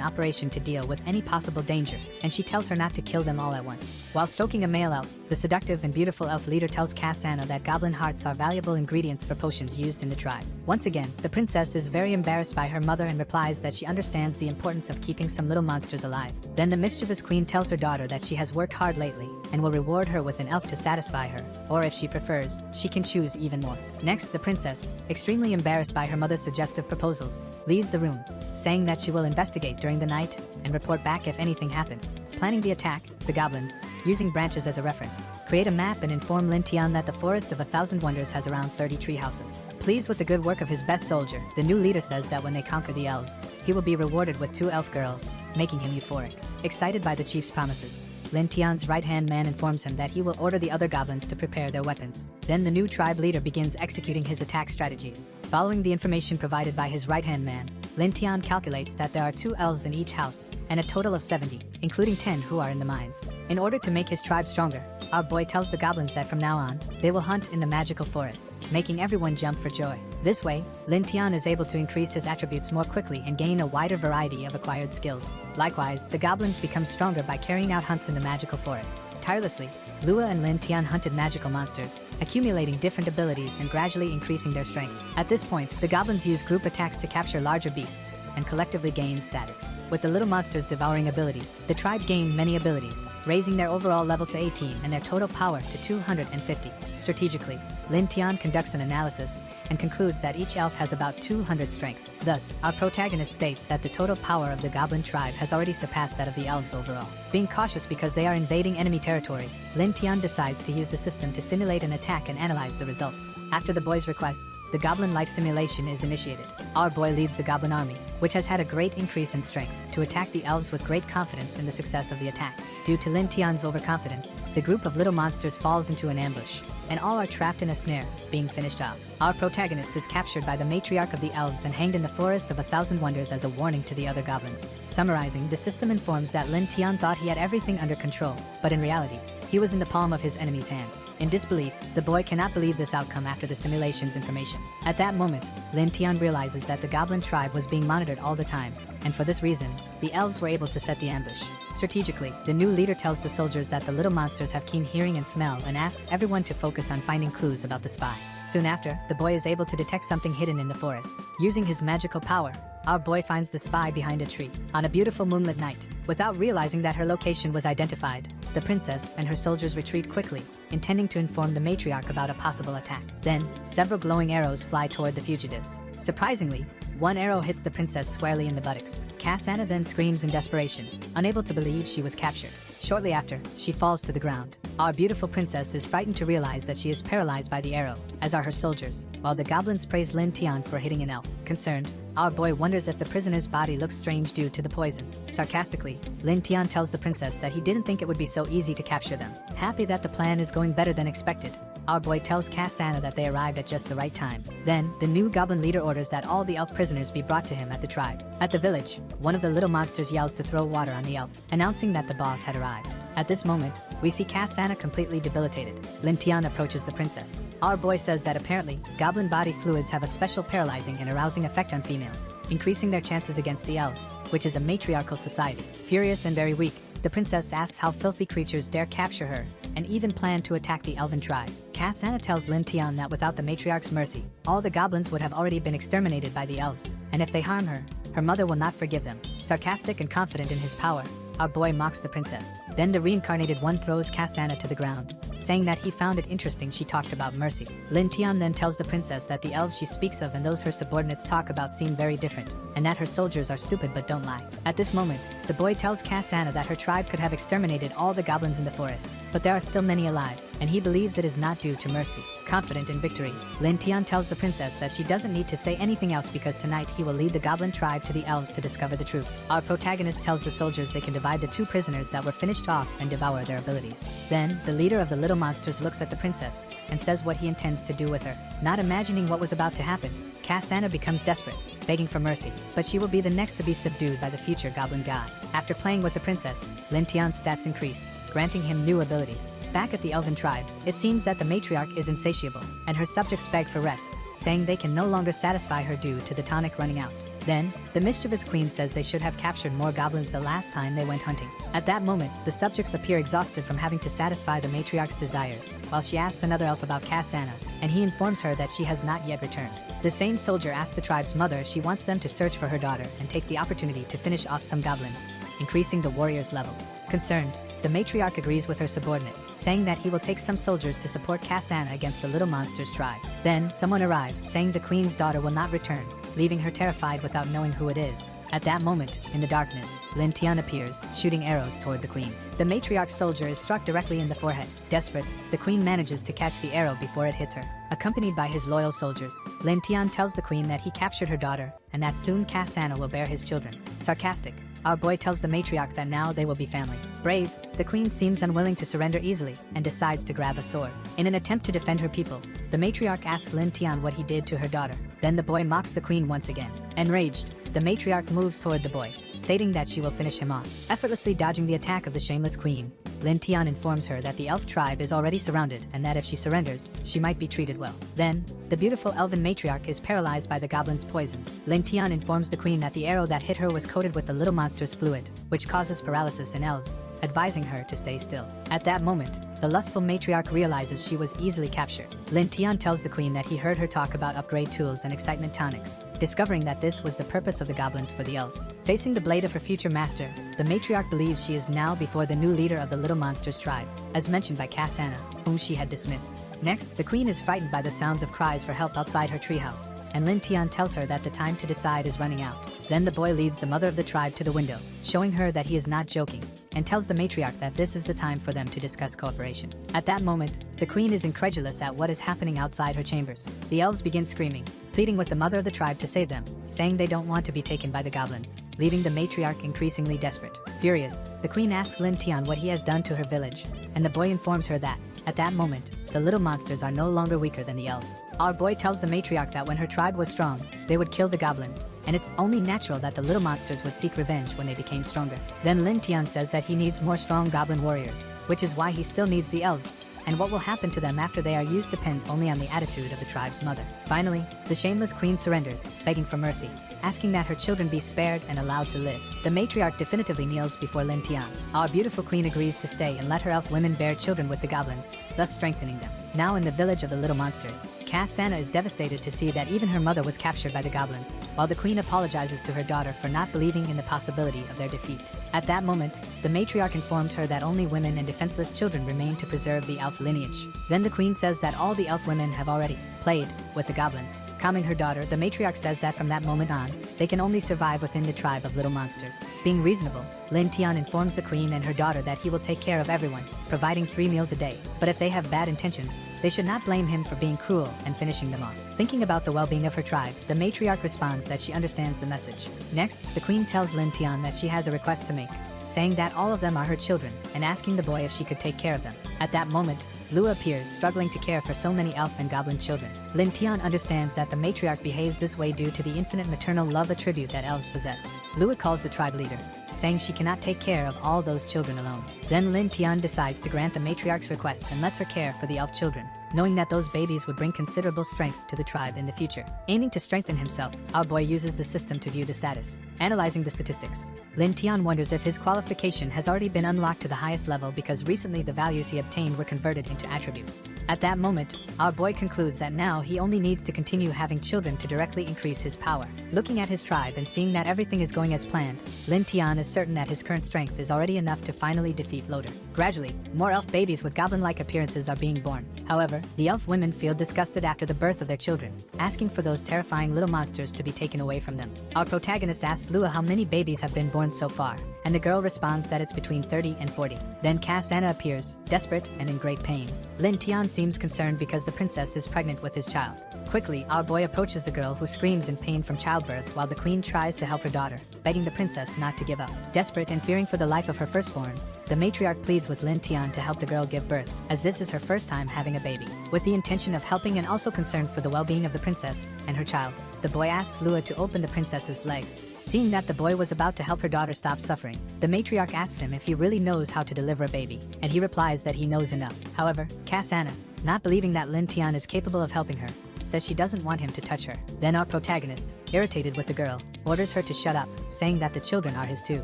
operation to deal with any possible danger, and she tells her not to kill them all at once. While stroking a male elf, the seductive and beautiful elf leader tells Cassandra that goblin hearts are valuable ingredients for potions used in the tribe. Once again, the princess is very embarrassed by her mother and replies that she understands the importance of keeping some little monsters alive. Then the mischievous queen tells her daughter that she has worked hard lately and will reward her with an elf to satisfy her, or if she prefers, she can choose even more. Next, the princess, extremely embarrassed by her mother's suggestive proposals, leaves the room, saying that she will investigate during the night and report back if anything happens. Planning the attack, the goblins, using branches as a reference, create a map and inform Lin Tion that the Forest of 1,000 Wonders has around 30 tree houses. Pleased with the good work of his best soldier, the new leader says that when they conquer the elves, he will be rewarded with 2 elf girls, making him euphoric. Excited by the chief's promises, Lin Tion's right-hand man informs him that he will order the other goblins to prepare their weapons. Then the new tribe leader begins executing his attack strategies. Following the information provided by his right-hand man, Lin Tion calculates that there are 2 elves in each house, and a total of 70, including 10 who are in the mines. In order to make his tribe stronger, our boy tells the goblins that from now on, they will hunt in the magical forest, making everyone jump for joy. This way, Lin Tion is able to increase his attributes more quickly and gain a wider variety of acquired skills. Likewise, the goblins become stronger by carrying out hunts in the magical forest. Tirelessly, Lua and Lin Tion hunted magical monsters, accumulating different abilities and gradually increasing their strength. At this point, the goblins use group attacks to capture larger beasts and collectively gain status. With the little monsters devouring ability, the tribe gained many abilities, raising their overall level to 18 and their total power to 250. Strategically, Lin Tion conducts an analysis and concludes that each elf has about 200 strength. Thus, our protagonist states that the total power of the goblin tribe has already surpassed that of the elves overall. Being cautious because they are invading enemy territory, Lin Tion decides to use the system to simulate an attack and analyze the results. After the boy's request, the Goblin Life simulation is initiated. Our boy leads the goblin army, which has had a great increase in strength, to attack the elves with great confidence in the success of the attack. Due to Lin Tion's overconfidence, the group of little monsters falls into an ambush, and all are trapped in a snare, being finished off. Our protagonist is captured by the matriarch of the elves and hanged in the Forest of 1,000 Wonders as a warning to the other goblins. Summarizing, the system informs that Lin Tion thought he had everything under control, but in reality, he was in the palm of his enemy's hands. In disbelief, the boy cannot believe this outcome after the simulation's information. At that moment, Lin Tion realizes that the goblin tribe was being monitored all the time, and for this reason, the elves were able to set the ambush. Strategically, the new leader tells the soldiers that the little monsters have keen hearing and smell and asks everyone to focus on finding clues about the spy. Soon after, the boy is able to detect something hidden in the forest. Using his magical power, our boy finds the spy behind a tree. On a beautiful moonlit night, without realizing that her location was identified, the princess and her soldiers retreat quickly, intending to inform the matriarch about a possible attack. Then, several glowing arrows fly toward the fugitives. Surprisingly, one arrow hits the princess squarely in the buttocks. Cassandra then screams in desperation, unable to believe she was captured. Shortly after, she falls to the ground. Our beautiful princess is frightened to realize that she is paralyzed by the arrow, as are her soldiers, while the goblins praise Lin Tion for hitting an elf. Concerned, our boy wonders if the prisoner's body looks strange due to the poison. Sarcastically, Lin Tion tells the princess that he didn't think it would be so easy to capture them. Happy that the plan is going better than expected, our boy tells Cassandra that they arrived at just the right time. Then, the new goblin leader orders that all the elf prisoners be brought to him at the tribe. At the village, one of the little monsters yells to throw water on the elf, announcing that the boss had arrived. At this moment, we see Cassandra completely debilitated. Lin Tion approaches the princess. Our boy says that apparently, goblin body fluids have a special paralyzing and arousing effect on females, increasing their chances against the elves, which is a matriarchal society. Furious and very weak, the princess asks how filthy creatures dare capture her, and even plan to attack the elven tribe. Cassandra tells Lin Tion that without the matriarch's mercy, all the goblins would have already been exterminated by the elves, and if they harm her, her mother will not forgive them. Sarcastic and confident in his power, our boy mocks the princess. Then the reincarnated one throws Cassandra to the ground, saying that he found it interesting she talked about mercy. Lin Tion then tells the princess that the elves she speaks of and those her subordinates talk about seem very different, and that her soldiers are stupid but don't lie. At this moment, the boy tells Cassandra that her tribe could have exterminated all the goblins in the forest, but there are still many alive, and he believes it is not due to mercy. Confident in victory, Lin Tion tells the princess that she doesn't need to say anything else because tonight he will lead the goblin tribe to the elves to discover the truth. Our protagonist tells the soldiers they can divide the two prisoners that were finished off and devour their abilities. Then, the leader of the little monsters looks at the princess and says what he intends to do with her. Not imagining what was about to happen, Cassandra becomes desperate, begging for mercy, but she will be the next to be subdued by the future goblin god. After playing with the princess, Lin Tion's stats increase, granting him new abilities. Back at the elven tribe, it seems that the matriarch is insatiable, and her subjects beg for rest, saying they can no longer satisfy her due to the tonic running out. Then, the mischievous queen says they should have captured more goblins the last time they went hunting. At that moment, the subjects appear exhausted from having to satisfy the matriarch's desires, while she asks another elf about Cassandra, and he informs her that she has not yet returned. The same soldier asks the tribe's mother if she wants them to search for her daughter and take the opportunity to finish off some goblins, increasing the warriors' levels. Concerned, the matriarch agrees with her subordinate, saying that he will take some soldiers to support Cassandra against the little monster's tribe. Then, someone arrives, saying the queen's daughter will not return, leaving her terrified without knowing who it is. At that moment, in the darkness, Lin Tion appears, shooting arrows toward the queen. The matriarch's soldier is struck directly in the forehead. Desperate, the queen manages to catch the arrow before it hits her. Accompanied by his loyal soldiers, Lin Tion tells the queen that he captured her daughter, and that soon Cassandra will bear his children. Sarcastic, our boy tells the matriarch that now they will be family. Brave, the queen seems unwilling to surrender easily and decides to grab a sword. In an attempt to defend her people, the matriarch asks Lin Tion what he did to her daughter. Then the boy mocks the queen once again. Enraged, the matriarch moves toward the boy, stating that she will finish him off. Effortlessly dodging the attack of the shameless queen, Lin Tion informs her that the elf tribe is already surrounded and that if she surrenders, she might be treated well. Then, the beautiful elven matriarch is paralyzed by the goblin's poison. Lin Tion informs the queen that the arrow that hit her was coated with the little monster's fluid, which causes paralysis in elves, advising her to stay still. At that moment, the lustful matriarch realizes she was easily captured. Lin Tion tells the queen that he heard her talk about upgrade tools and excitement tonics, discovering that this was the purpose of the goblins for the elves. Facing the blade of her future master, the matriarch believes she is now before the new leader of the little monster's tribe, as mentioned by Cassandra, whom she had dismissed. Next, the queen is frightened by the sounds of cries for help outside her treehouse, and Lin Tion tells her that the time to decide is running out. Then the boy leads the mother of the tribe to the window, showing her that he is not joking, and tells the matriarch that this is the time for them to discuss cooperation. At that moment, the queen is incredulous at what is happening outside her chambers. The elves begin screaming, pleading with the mother of the tribe to save them, saying they don't want to be taken by the goblins, leaving the matriarch increasingly desperate. Furious, the queen asks Lin Tion what he has done to her village, and the boy informs her that, at that moment, the little monsters are no longer weaker than the elves. Our boy tells the matriarch that when her tribe was strong, they would kill the goblins, and it's only natural that the little monsters would seek revenge when they became stronger. Then Lin Tion says that he needs more strong goblin warriors, which is why he still needs the elves, and what will happen to them after they are used depends only on the attitude of the tribe's mother. Finally, the shameless queen surrenders, begging for mercy, asking that her children be spared and allowed to live. The matriarch definitively kneels before Lin Tion. Our beautiful queen agrees to stay and let her elf women bear children with the goblins, thus strengthening them. Now in the village of the little monsters, Cassandra is devastated to see that even her mother was captured by the goblins, while the queen apologizes to her daughter for not believing in the possibility of their defeat. At that moment, the matriarch informs her that only women and defenseless children remain to preserve the elf lineage. Then the queen says that all the elf women have already played with the goblins. Calming her daughter, the matriarch says that from that moment on, they can only survive within the tribe of little monsters. Being reasonable, Lin Tion informs the queen and her daughter that he will take care of everyone, providing 3 meals a day. But if they have bad intentions, they should not blame him for being cruel and finishing them off. Thinking about the well-being of her tribe, the matriarch responds that she understands the message. Next, the queen tells Lin Tion that she has a request to make, saying that all of them are her children, and asking the boy if she could take care of them. At that moment, Lua appears, struggling to care for so many elf and goblin children. Lin Tion understands that the matriarch behaves this way due to the infinite maternal love attribute that elves possess. Lua calls the tribe leader, saying she cannot take care of all those children alone. Then Lin Tion decides to grant the matriarch's request and lets her care for the elf children, knowing that those babies would bring considerable strength to the tribe in the future. Aiming to strengthen himself, our boy uses the system to view the status. Analyzing the statistics, Lin Tion wonders if his qualification has already been unlocked to the highest level because recently the values he obtained were converted into attributes. At that moment, our boy concludes that now he only needs to continue having children to directly increase his power. Looking at his tribe and seeing that everything is going as planned, Lin Tion is certain that his current strength is already enough to finally defeat Loader. Gradually, more elf babies with goblin-like appearances are being born. However, the elf women feel disgusted after the birth of their children, asking for those terrifying little monsters to be taken away from them. Our protagonist asks Lua how many babies have been born so far, and the girl responds that it's between 30 and 40. Then Cassandra appears, desperate and in great pain. Lin Tion seems concerned because the princess is pregnant with his child. Quickly, our boy approaches the girl who screams in pain from childbirth while the queen tries to help her daughter, begging the princess not to give up. Desperate and fearing for the life of her firstborn, the matriarch pleads with Lin Tion to help the girl give birth, as this is her first time having a baby. With the intention of helping and also concerned for the well-being of the princess and her child, the boy asks Lua to open the princess's legs. Seeing that the boy was about to help her daughter stop suffering, the matriarch asks him if he really knows how to deliver a baby, and he replies that he knows enough. However, Cassandra, not believing that Lin Tion is capable of helping her, says she doesn't want him to touch her. Then our protagonist, irritated with the girl, orders her to shut up, saying that the children are his too.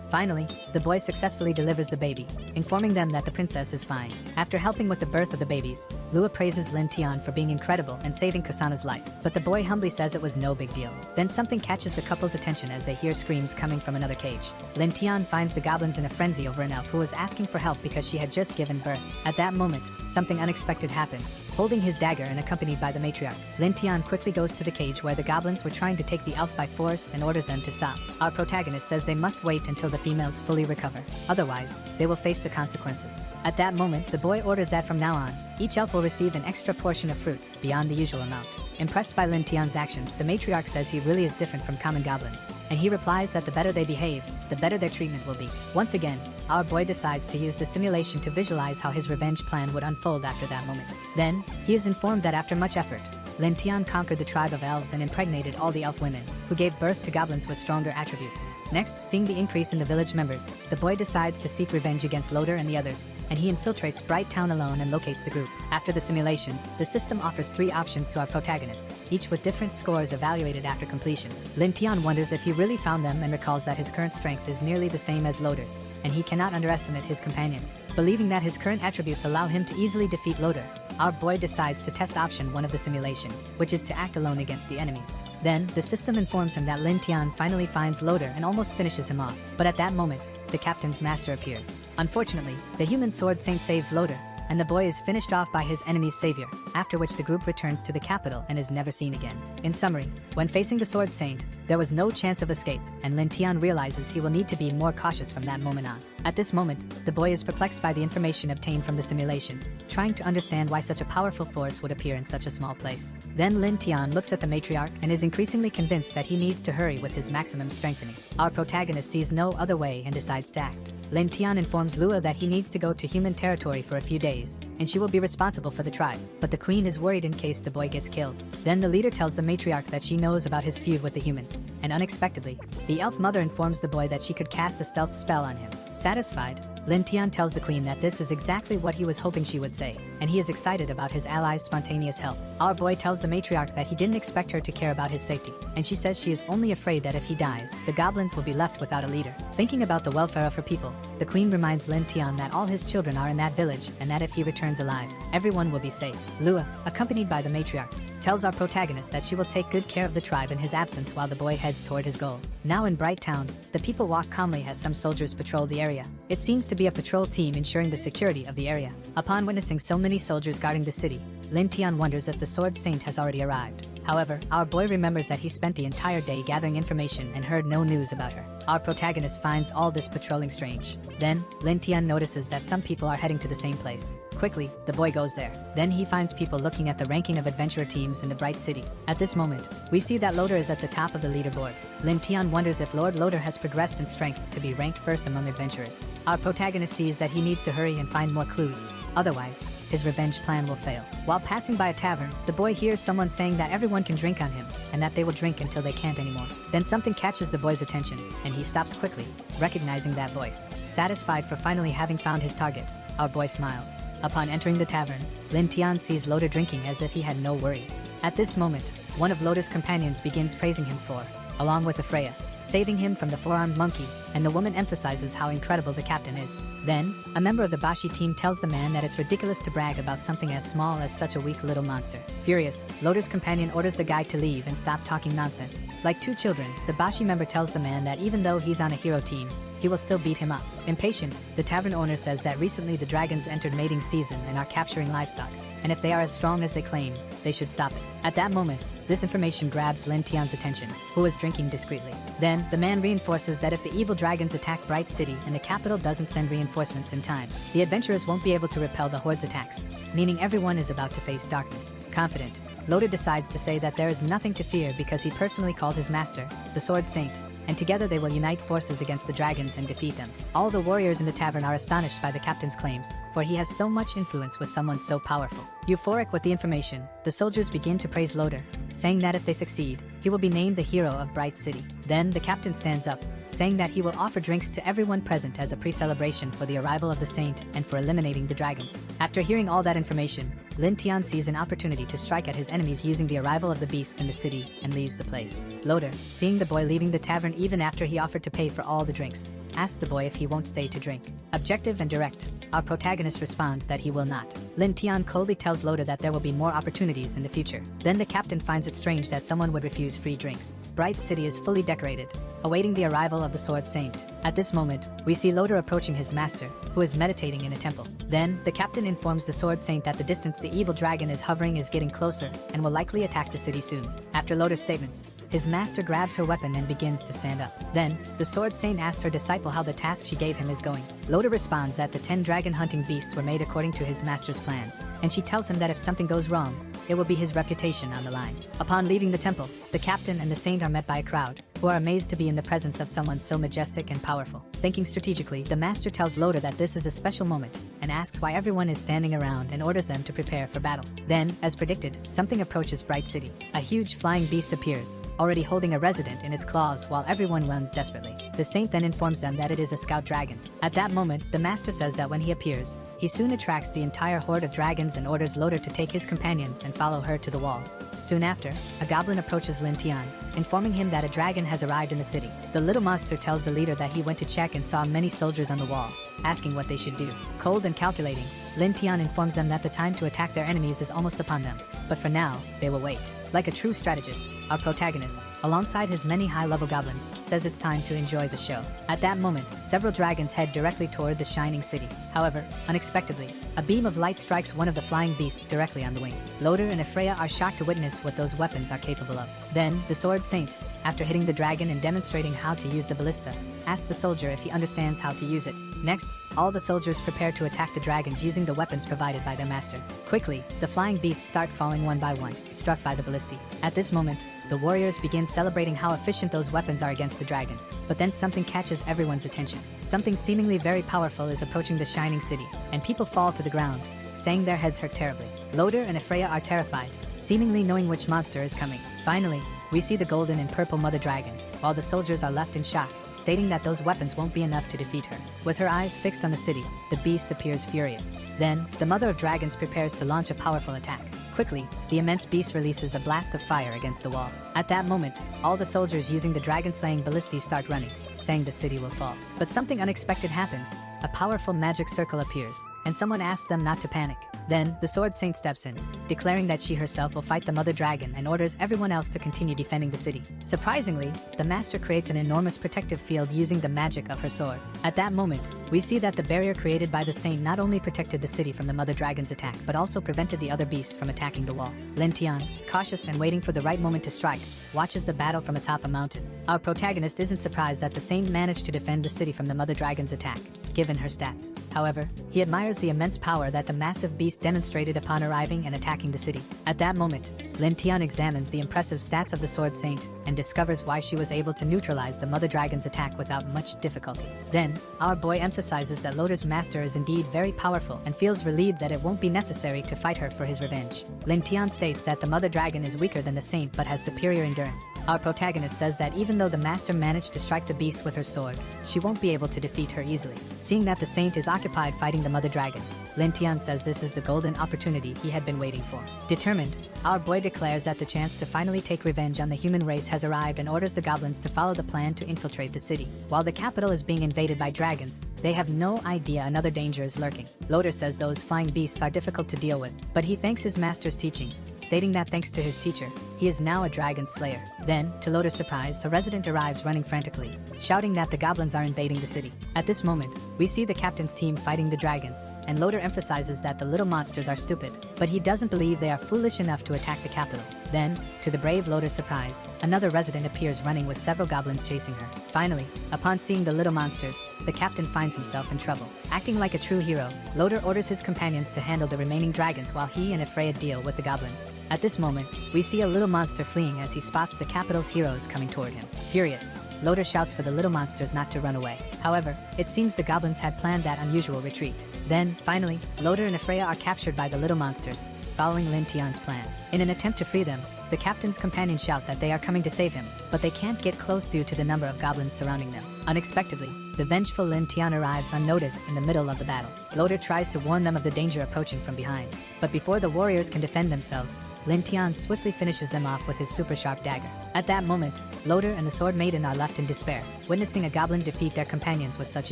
Finally, the boy successfully delivers the baby, informing them that the princess is fine. After helping with the birth of the babies, Lua praises Lin Tion for being incredible and saving Kasana's life, but the boy humbly says it was no big deal. Then something catches the couple's attention as they hear screams coming from another cage. Lin Tion finds the goblins in a frenzy over an elf who was asking for help because she had just given birth. At that moment, something unexpected happens. Holding his dagger and accompanied by the matriarch, Lin Tion quickly goes to the cage where the goblins were trying to take the elf by force and orders them to stop. Our protagonist says they must wait until the females fully recover, otherwise, they will face the consequences. At that moment, the boy orders that from now on, each elf will receive an extra portion of fruit, beyond the usual amount. Impressed by Lin Tion's actions, the matriarch says he really is different from common goblins, and he replies that the better they behave, the better their treatment will be. Once again, our boy decides to use the simulation to visualize how his revenge plan would unfold after that moment. Then, he is informed that after much effort, Lin Tion conquered the tribe of elves and impregnated all the elf women, who gave birth to goblins with stronger attributes. Next, seeing the increase in the village members, the boy decides to seek revenge against Loader and the others, and he infiltrates Bright Town alone and locates the group. After the simulations, the system offers 3 options to our protagonist, each with different scores evaluated after completion. Lin Tion wonders if he really found them and recalls that his current strength is nearly the same as Loader's, and he cannot underestimate his companions. Believing that his current attributes allow him to easily defeat Loader, our boy decides to test option 1 of the simulation, which is to act alone against the enemies. Then, the system informs him that Lin Tion finally finds Loader and almost finishes him off. But at that moment, the captain's master appears. Unfortunately, the human sword saint saves Loader, and the boy is finished off by his enemy's savior, after which the group returns to the capital and is never seen again. In summary, when facing the sword saint, there was no chance of escape, and Lin Tion realizes he will need to be more cautious from that moment on. At this moment, the boy is perplexed by the information obtained from the simulation, trying to understand why such a powerful force would appear in such a small place. Then Lin Tion looks at the matriarch and is increasingly convinced that he needs to hurry with his maximum strengthening. Our protagonist sees no other way and decides to act. Lin Tion informs Lua that he needs to go to human territory for a few days, and she will be responsible for the tribe, but the queen is worried in case the boy gets killed. Then the leader tells the matriarch that she knows about his feud with the humans, and unexpectedly, the elf mother informs the boy that she could cast a stealth spell on him. Satisfied, Lin Tion tells the queen that this is exactly what he was hoping she would say, and he is excited about his allies' spontaneous help. Our boy tells the matriarch that he didn't expect her to care about his safety, and she says she is only afraid that if he dies, the goblins will be left without a leader. Thinking about the welfare of her people, the queen reminds Lin Tion that all his children are in that village and that if he returns alive, everyone will be safe. Lua, accompanied by the matriarch, tells our protagonist that she will take good care of the tribe in his absence while the boy heads toward his goal. Now in Bright Town, the people walk calmly as some soldiers patrol the area. It seems to be a patrol team ensuring the security of the area. Upon witnessing so many soldiers guarding the city, Lin Tion wonders if the Sword Saint has already arrived. However, our boy remembers that he spent the entire day gathering information and heard no news about her. Our protagonist finds all this patrolling strange. Then, Lin Tion notices that some people are heading to the same place. Quickly, the boy goes there. Then he finds people looking at the ranking of adventurer teams in the Bright City. At this moment, we see that Loader is at the top of the leaderboard. Lin Tion wonders if Lord Loader has progressed in strength to be ranked first among adventurers. Our protagonist sees that he needs to hurry and find more clues. Otherwise, his revenge plan will fail. While passing by a tavern, the boy hears someone saying that everyone can drink on him, and that they will drink until they can't anymore. Then something catches the boy's attention, and he stops quickly, recognizing that voice. Satisfied for finally having found his target, our boy smiles. Upon entering the tavern, Lin Tion sees Loder drinking as if he had no worries. At this moment, one of Loder's companions begins praising him for, along with Freya, saving him from the four-armed monkey, and the woman emphasizes how incredible the captain is. Then, a member of the Bashi team tells the man that it's ridiculous to brag about something as small as such a weak little monster. Furious, Loder's companion orders the guy to leave and stop talking nonsense. Like two children, the Bashi member tells the man that even though he's on a hero team, he will still beat him up. Impatient, the tavern owner says that recently the dragons entered mating season and are capturing livestock, and if they are as strong as they claim, they should stop it. At that moment, this information grabs Lin Tion's attention, who is drinking discreetly. Then, the man reinforces that if the evil dragons attack Bright City and the capital doesn't send reinforcements in time, the adventurers won't be able to repel the horde's attacks, meaning everyone is about to face darkness. Confident, Loder decides to say that there is nothing to fear because he personally called his master, the Sword Saint, and together they will unite forces against the dragons and defeat them. All the warriors in the tavern are astonished by the captain's claims, for he has so much influence with someone so powerful. Euphoric with the information, the soldiers begin to praise Loder, saying that if they succeed, he will be named the hero of Bright City. Then the captain stands up, saying that he will offer drinks to everyone present as a pre-celebration for the arrival of the saint and for eliminating the dragons. After hearing all that information, Lin Tion sees an opportunity to strike at his enemies using the arrival of the beasts in the city and leaves the place. Loder, seeing the boy leaving the tavern even after he offered to pay for all the drinks, asks the boy if he won't stay to drink. Objective and direct, our protagonist responds that he will not. Lin Tion coldly tells Loder that there will be more opportunities in the future. Then the captain finds it strange that someone would refuse free drinks. Bright City is fully decorated, awaiting the arrival of the Sword Saint. At this moment, we see Loder approaching his master, who is meditating in a temple. Then, the captain informs the Sword Saint that the distance the evil dragon is hovering is getting closer and will likely attack the city soon. After Loder's statements, his master grabs her weapon and begins to stand up. Then, the Sword Saint asks her disciple how the task she gave him is going. Loder responds that the 10 dragon hunting beasts were made according to his master's plans, and she tells him that if something goes wrong, it will be his reputation on the line. Upon leaving the temple, the captain and the saint are met by a crowd, who are amazed to be in the presence of someone so majestic and powerful. Thinking strategically, the master tells Loder that this is a special moment, and asks why everyone is standing around and orders them to prepare for battle. Then, as predicted, something approaches Bright City. A huge flying beast appears, already holding a resident in its claws while everyone runs desperately. The saint then informs them that it is a scout dragon. At that moment, the master says that when he appears, he soon attracts the entire horde of dragons and orders Loder to take his companions and follow her to the walls. Soon after, a goblin approaches Lin Tion, informing him that a dragon has arrived in the city. The little monster tells the leader that he went to check and saw many soldiers on the wall, asking what they should do. Cold and calculating, Lin Tion informs them that the time to attack their enemies is almost upon them, but for now, they will wait. Like a true strategist, our protagonist, alongside his many high-level goblins, says it's time to enjoy the show. At that moment, several dragons head directly toward the shining city. However, unexpectedly, a beam of light strikes one of the flying beasts directly on the wing. Loder and Freya are shocked to witness what those weapons are capable of. Then, the Sword Saint, after hitting the dragon and demonstrating how to use the ballista, asks the soldier if he understands how to use it. Next, all the soldiers prepare to attack the dragons using the weapons provided by their master. Quickly, the flying beasts start falling one by one, struck by the ballistae. At this moment, the warriors begin celebrating how efficient those weapons are against the dragons. But then something catches everyone's attention. Something seemingly very powerful is approaching the shining city, and people fall to the ground, saying their heads hurt terribly. Loder and Freya are terrified, seemingly knowing which monster is coming. Finally, we see the golden and purple mother dragon, while the soldiers are left in shock, stating that those weapons won't be enough to defeat her. With her eyes fixed on the city, the beast appears furious. Then, the mother of dragons prepares to launch a powerful attack. Quickly, the immense beast releases a blast of fire against the wall. At that moment, all the soldiers using the dragon-slaying ballistae start running, saying the city will fall. But something unexpected happens. A powerful magic circle appears, and someone asks them not to panic. Then, the Sword Saint steps in, declaring that she herself will fight the Mother Dragon and orders everyone else to continue defending the city. Surprisingly, the Master creates an enormous protective field using the magic of her sword. At that moment, we see that the barrier created by the Saint not only protected the city from the Mother Dragon's attack but also prevented the other beasts from attacking the wall. Lin Tion, cautious and waiting for the right moment to strike, watches the battle from atop a mountain. Our protagonist isn't surprised that the Saint managed to defend the city from the Mother Dragon's attack, given her stats. However, he admires the immense power that the massive beast demonstrated upon arriving and attacking the city. At that moment, Lin Tion examines the impressive stats of the Sword Saint, and discovers why she was able to neutralize the mother dragon's attack without much difficulty. Then, our boy emphasizes that Lotur's master is indeed very powerful and feels relieved that it won't be necessary to fight her for his revenge. Lin Tion states that the mother dragon is weaker than the saint but has superior endurance. Our protagonist says that even though the master managed to strike the beast with her sword, she won't be able to defeat her easily. Seeing that the saint is occupied fighting the mother dragon, Lin Tion says this is the golden opportunity he had been waiting for. Determined, our boy declares that the chance to finally take revenge on the human race has arrived and orders the goblins to follow the plan to infiltrate the city. While the capital is being invaded by dragons, they have no idea another danger is lurking. Lotur says those flying beasts are difficult to deal with, but he thanks his master's teachings, stating that thanks to his teacher, he is now a dragon slayer. Then, to Lotur's surprise, a resident arrives running frantically, shouting that the goblins are invading the city. At this moment, we see the captain's team fighting the dragons, and Lotur emphasizes that the little monsters are stupid, but he doesn't believe they are foolish enough to attack the capital. Then, to the brave Lotur's surprise, another resident appears running with several goblins chasing her. Finally, upon seeing the little monsters, the captain finds himself in trouble. Acting like a true hero, Lotur orders his companions to handle the remaining dragons while he and Freya deal with the goblins. At this moment, we see a little monster fleeing as he spots the capital's heroes coming toward him. Furious, Lotur shouts for the little monsters not to run away. However, it seems the goblins had planned that unusual retreat. Then, finally, Lotur and Freya are captured by the little monsters, following Lin Tion's plan. In an attempt to free them, the captain's companions shout that they are coming to save him, but they can't get close due to the number of goblins surrounding them. Unexpectedly, the vengeful Lin Tion arrives unnoticed in the middle of the battle. Lotur tries to warn them of the danger approaching from behind, but before the warriors can defend themselves, Lin Tion swiftly finishes them off with his super sharp dagger. At that moment, Lotur and the Sword Maiden are left in despair, witnessing a goblin defeat their companions with such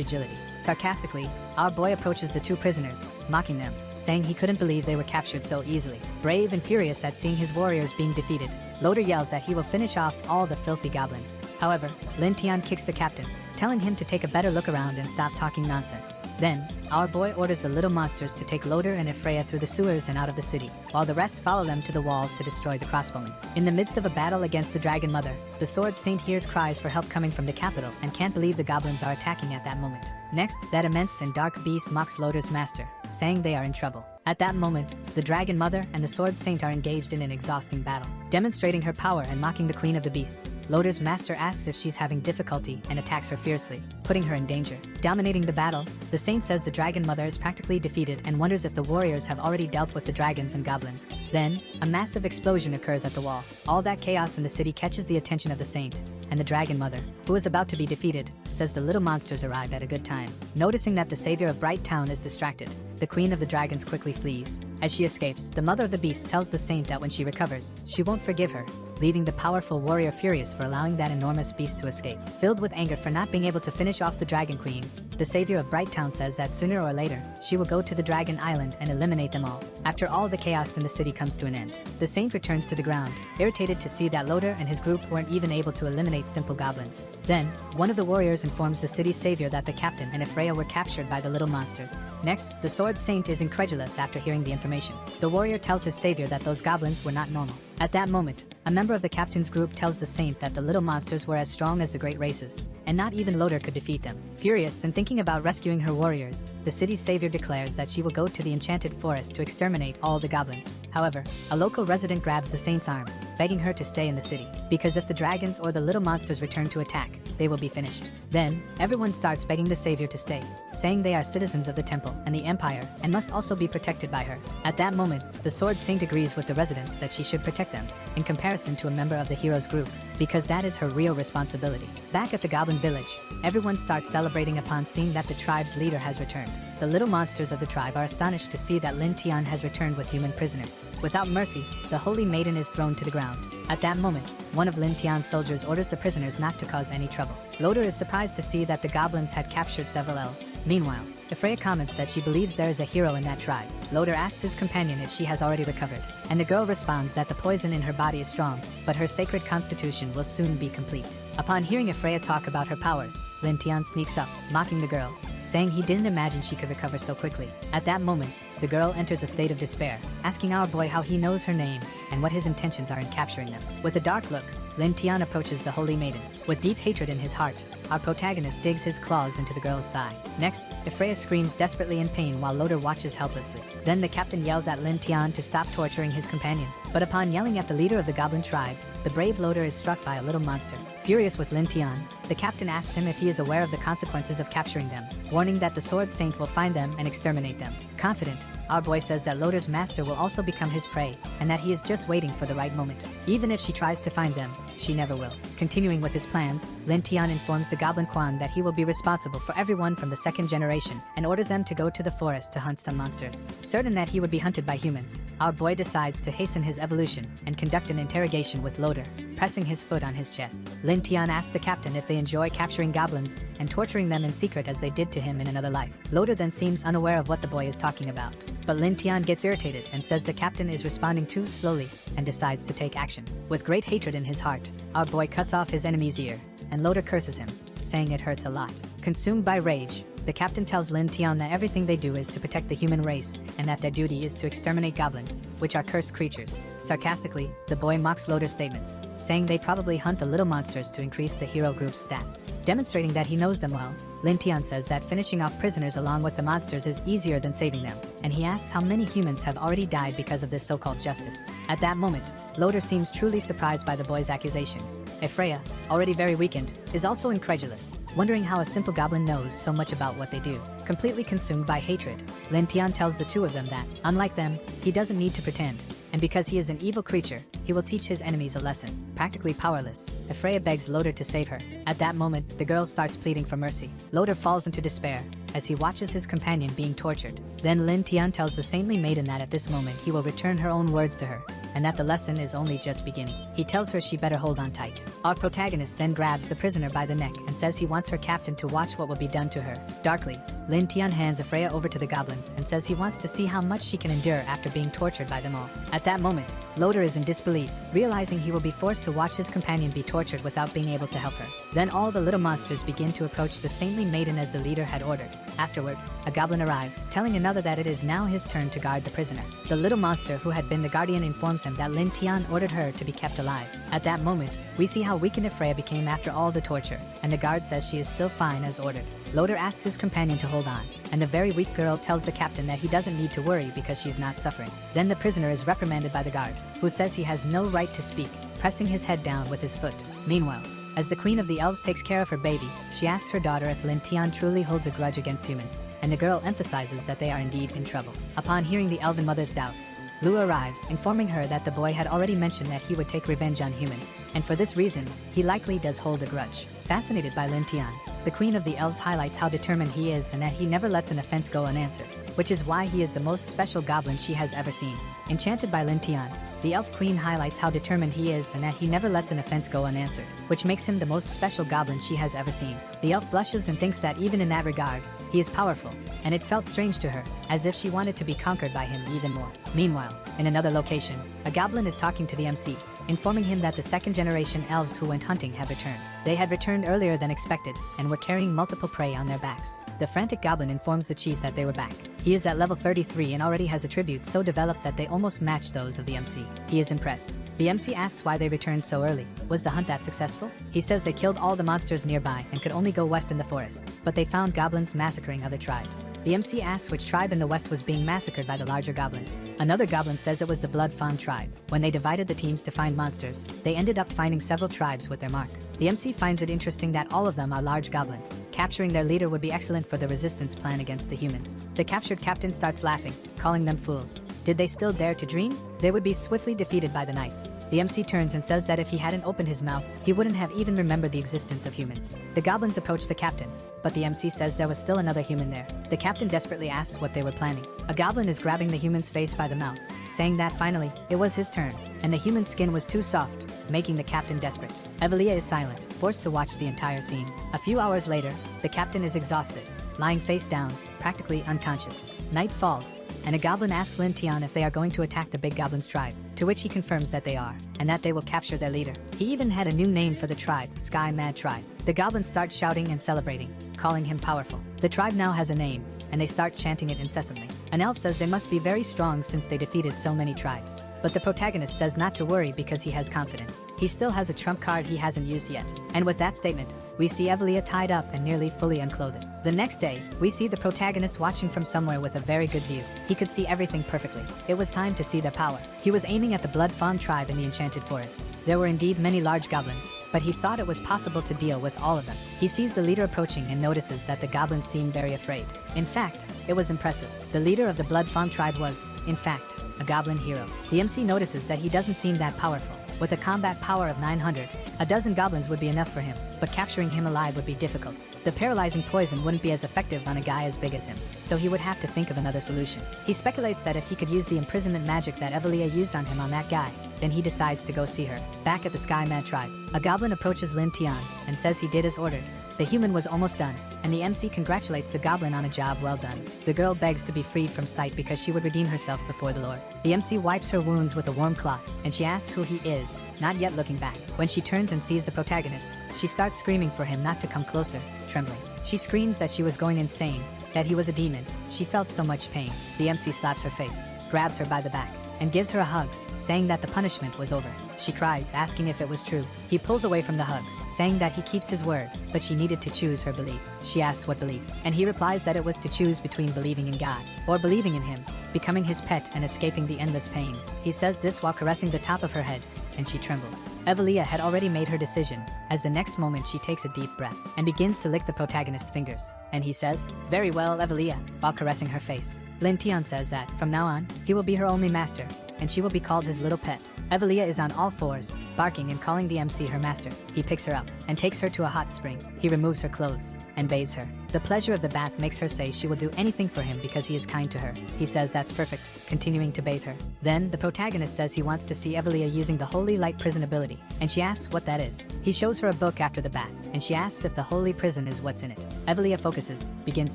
agility. Sarcastically, our boy approaches the two prisoners, mocking them, saying he couldn't believe they were captured so easily. Brave and furious at seeing his warriors being defeated, Lotur yells that he will finish off all the filthy goblins. However, Lin Tion kicks the captain, telling him to take a better look around and stop talking nonsense. Then, our boy orders the little monsters to take Lotur and Freya through the sewers and out of the city, while the rest follow them to the walls to destroy the crossbowmen. In the midst of a battle against the Dragon Mother, the Sword Saint hears cries for help coming from the capital and can't believe the goblins are attacking at that moment. Next, that immense and dark beast mocks Lotur's master, saying they are in trouble. At that moment, the Dragon Mother and the Sword Saint are engaged in an exhausting battle. Demonstrating her power and mocking the Queen of the Beasts, Lotur's master asks if she's having difficulty and attacks her fiercely, putting her in danger. Dominating the battle, the Saint says the Dragon Mother is practically defeated and wonders if the warriors have already dealt with the dragons and goblins. Then, a massive explosion occurs at the wall. All that chaos in the city catches the attention of the Saint, and the Dragon Mother, who is about to be defeated, says the little monsters arrive at a good time. Noticing that the savior of Bright Town is distracted, the Queen of the Dragons quickly flees. As she escapes, the Mother of the Beast tells the Saint that when she recovers, she won't forgive her, leaving the powerful warrior furious for allowing that enormous beast to escape. Filled with anger for not being able to finish off the Dragon Queen, the savior of Bright Town says that sooner or later, she will go to the Dragon Island and eliminate them all. After all the chaos in the city comes to an end, the Saint returns to the ground, irritated to see that Lotur and his group weren't even able to eliminate simple goblins. Then, one of the warriors informs the city's savior that the captain and Freya were captured by the little monsters. Next, the Sword Saint is incredulous after hearing the information. The warrior tells his savior that those goblins were not normal. At that moment, a member of the captain's group tells the Saint that the little monsters were as strong as the great races, and not even Lotur could defeat them. Furious and thinking about rescuing her warriors, the city's savior declares that she will go to the enchanted forest to exterminate all the goblins. However, a local resident grabs the Saint's arm, begging her to stay in the city, because if the dragons or the little monsters return to attack, they will be finished. Then, everyone starts begging the savior to stay, saying they are citizens of the temple and the empire and must also be protected by her. At that moment, the Sword Saint agrees with the residents that she should protect them, in comparison to a member of the hero's group, because that is her real responsibility. Back at the Goblin Village, everyone starts celebrating upon seeing that the tribe's leader has returned. The little monsters of the tribe are astonished to see that Lin Tion has returned with human prisoners. Without mercy, the Holy Maiden is thrown to the ground. At that moment, one of Lin Tion's soldiers orders the prisoners not to cause any trouble. Lotur is surprised to see that the goblins had captured several elves. Meanwhile, Freya comments that she believes there is a hero in that tribe. Lotur asks his companion if she has already recovered, and the girl responds that the poison in her body is strong, but her sacred constitution will soon be complete. Upon hearing Freya talk about her powers, Lin Tion sneaks up, mocking the girl, saying he didn't imagine she could recover so quickly. At that moment, the girl enters a state of despair, asking our boy how he knows her name and what his intentions are in capturing them. With a dark look, Lin Tion approaches the Holy Maiden. With deep hatred in his heart, our protagonist digs his claws into the girl's thigh. Next, Freya screams desperately in pain while Lotur watches helplessly. Then the captain yells at Lin Tion to stop torturing his companion. But upon yelling at the leader of the goblin tribe, the brave Loader is struck by a little monster. Furious with Lin Tion, the captain asks him if he is aware of the consequences of capturing them, warning that the Sword Saint will find them and exterminate them. Confident, our boy says that Loader's master will also become his prey, and that he is just waiting for the right moment. Even if she tries to find them, she never will. Continuing with his plans, Lin Tion informs the Goblin Quan that he will be responsible for everyone from the second generation, and orders them to go to the forest to hunt some monsters. Certain that he would be hunted by humans, our boy decides to hasten his evolution and conduct an interrogation with Loader, pressing his foot on his chest. Lin Tion asks the captain if they enjoy capturing goblins and torturing them in secret as they did to him in another life. Loader then seems unaware of what the boy is talking about, but Lin Tion gets irritated and says the captain is responding too slowly and decides to take action. With great hatred in his heart, our boy cuts off his enemy's ear, and Loader curses him, saying it hurts a lot. Consumed by rage, the captain tells Lin Tion that everything they do is to protect the human race, and that their duty is to exterminate goblins, which are cursed creatures. Sarcastically, the boy mocks Loader's statements, saying they probably hunt the little monsters to increase the hero group's stats. Demonstrating that he knows them well, Lin Tion says that finishing off prisoners along with the monsters is easier than saving them, and he asks how many humans have already died because of this so-called justice. At that moment, Loader seems truly surprised by the boy's accusations. Freya, already very weakened, is also incredulous, wondering how a simple goblin knows so much about what they do. Completely consumed by hatred, Lin Tion tells the two of them that, unlike them, he doesn't need to pretend, and because he is an evil creature, he will teach his enemies a lesson. Practically powerless, Freya begs Loader to save her. At that moment, the girl starts pleading for mercy. Loader falls into despair as he watches his companion being tortured. Then Lin Tion tells the saintly maiden that at this moment he will return her own words to her, and that the lesson is only just beginning. He tells her she better hold on tight. Our protagonist then grabs the prisoner by the neck and says he wants her captain to watch what will be done to her. Darkly, Lin Tion hands Freya over to the goblins and says he wants to see how much she can endure after being tortured by them all. At that moment, Loader is in disbelief, realizing he will be forced to watch his companion be tortured without being able to help her. Then all the little monsters begin to approach the saintly maiden as the leader had ordered. Afterward, a goblin arrives, telling another that it is now his turn to guard the prisoner. The little monster who had been the guardian informs him that Lin Tion ordered her to be kept alive. At that moment, we see how weakened Freya became after all the torture, and the guard says she is still fine as ordered. Loader asks his companion to hold on, and the very weak girl tells the captain that he doesn't need to worry because she's not suffering. Then the prisoner is reprimanded by the guard, who says he has no right to speak, pressing his head down with his foot. Meanwhile, as the queen of the elves takes care of her baby, she asks her daughter if Lin Tion truly holds a grudge against humans, and the girl emphasizes that they are indeed in trouble. Upon hearing the elven mother's doubts, Lu arrives, informing her that the boy had already mentioned that he would take revenge on humans, and for this reason, he likely does hold a grudge. Fascinated by Lin Tion, the queen of the elves highlights how determined he is and that he never lets an offense go unanswered, which is why he is the most special goblin she has ever seen. Enchanted by Lin Tion, the elf queen highlights how determined he is and that he never lets an offense go unanswered, which makes him the most special goblin she has ever seen. The elf blushes and thinks that even in that regard, he is powerful, and it felt strange to her, as if she wanted to be conquered by him even more. Meanwhile, in another location, a goblin is talking to the MC, informing him that the second-generation elves who went hunting have returned. They had returned earlier than expected, and were carrying multiple prey on their backs. The frantic goblin informs the chief that they were back. He is at level 33 and already has attributes so developed that they almost match those of the MC. He is impressed. The MC asks why they returned so early. Was the hunt that successful? He says they killed all the monsters nearby and could only go west in the forest, but they found goblins massacring other tribes. The MC asks which tribe in the west was being massacred by the larger goblins. Another goblin says it was the Blood Fawn tribe. When they divided the teams to find monsters, they ended up finding several tribes with their mark. The MC finds it interesting that all of them are large goblins. Capturing their leader would be excellent for the resistance plan against the humans. The captured captain starts laughing, calling them fools. Did they still dare to dream? They would be swiftly defeated by the knights. The MC turns and says that if he hadn't opened his mouth, he wouldn't have even remembered the existence of humans. The goblins approach the captain, but the MC says there was still another human there. The captain desperately asks what they were planning. A goblin is grabbing the human's face by the mouth, saying that finally, it was his turn, and the human's skin was too soft, making the captain desperate. Evelia is silent, forced to watch the entire scene. A few hours later, the captain is exhausted, lying face down, practically unconscious. Night falls, and a goblin asks Lin Tion if they are going to attack the big goblin's tribe, to which he confirms that they are, and that they will capture their leader. He even had a new name for the tribe, Sky Mad Tribe. The goblins start shouting and celebrating, calling him powerful. The tribe now has a name, and they start chanting it incessantly. An elf says they must be very strong since they defeated so many tribes. But the protagonist says not to worry because he has confidence. He still has a trump card he hasn't used yet. And with that statement, we see Evelia tied up and nearly fully unclothed. The next day, we see the protagonist protagonist watching from somewhere with a very good view. He could see everything perfectly. It was time to see their power. He was aiming at the Blood Fawn tribe in the Enchanted Forest. There were indeed many large goblins, but he thought it was possible to deal with all of them. He sees the leader approaching and notices that the goblins seem very afraid. In fact, it was impressive. The leader of the Blood Fawn tribe was, in fact, a goblin hero. The MC notices that he doesn't seem that powerful. With a combat power of 900, a dozen goblins would be enough for him, but capturing him alive would be difficult. The paralyzing poison wouldn't be as effective on a guy as big as him, so he would have to think of another solution. He speculates that if he could use the imprisonment magic that Evelia used on him on that guy, then he decides to go see her. Back at the Sky Mad tribe, a goblin approaches Lin Tion and says he did as ordered. The human was almost done, and the MC congratulates the goblin on a job well done. The girl begs to be freed from sight because she would redeem herself before the Lord. The MC wipes her wounds with a warm cloth, and she asks who he is, not yet looking back. When she turns and sees the protagonist, she starts screaming for him not to come closer, trembling. She screams that she was going insane, that he was a demon. She felt so much pain. The MC slaps her face, grabs her by the back, and gives her a hug, saying that the punishment was over. She cries, asking if it was true. He pulls away from the hug, saying that he keeps his word, but she needed to choose her belief. She asks what belief, and he replies that it was to choose between believing in God, or believing in him, becoming his pet and escaping the endless pain. He says this while caressing the top of her head, and she trembles. Evelia had already made her decision, as the next moment she takes a deep breath, and begins to lick the protagonist's fingers. And he says, "Very well, Evelia," while caressing her face. Lin Tion says that, from now on, he will be her only master, and she will be called his little pet. Evelia is on all fours, barking and calling the MC her master. He picks her up, and takes her to a hot spring. He removes her clothes, and bathes her. The pleasure of the bath makes her say she will do anything for him because he is kind to her. He says that's perfect, continuing to bathe her. Then, the protagonist says he wants to see Evelia using the Holy Light Prison ability, and she asks what that is. He shows her a book after the bath, and she asks if the Holy Prison is what's in it. Evelia focuses, begins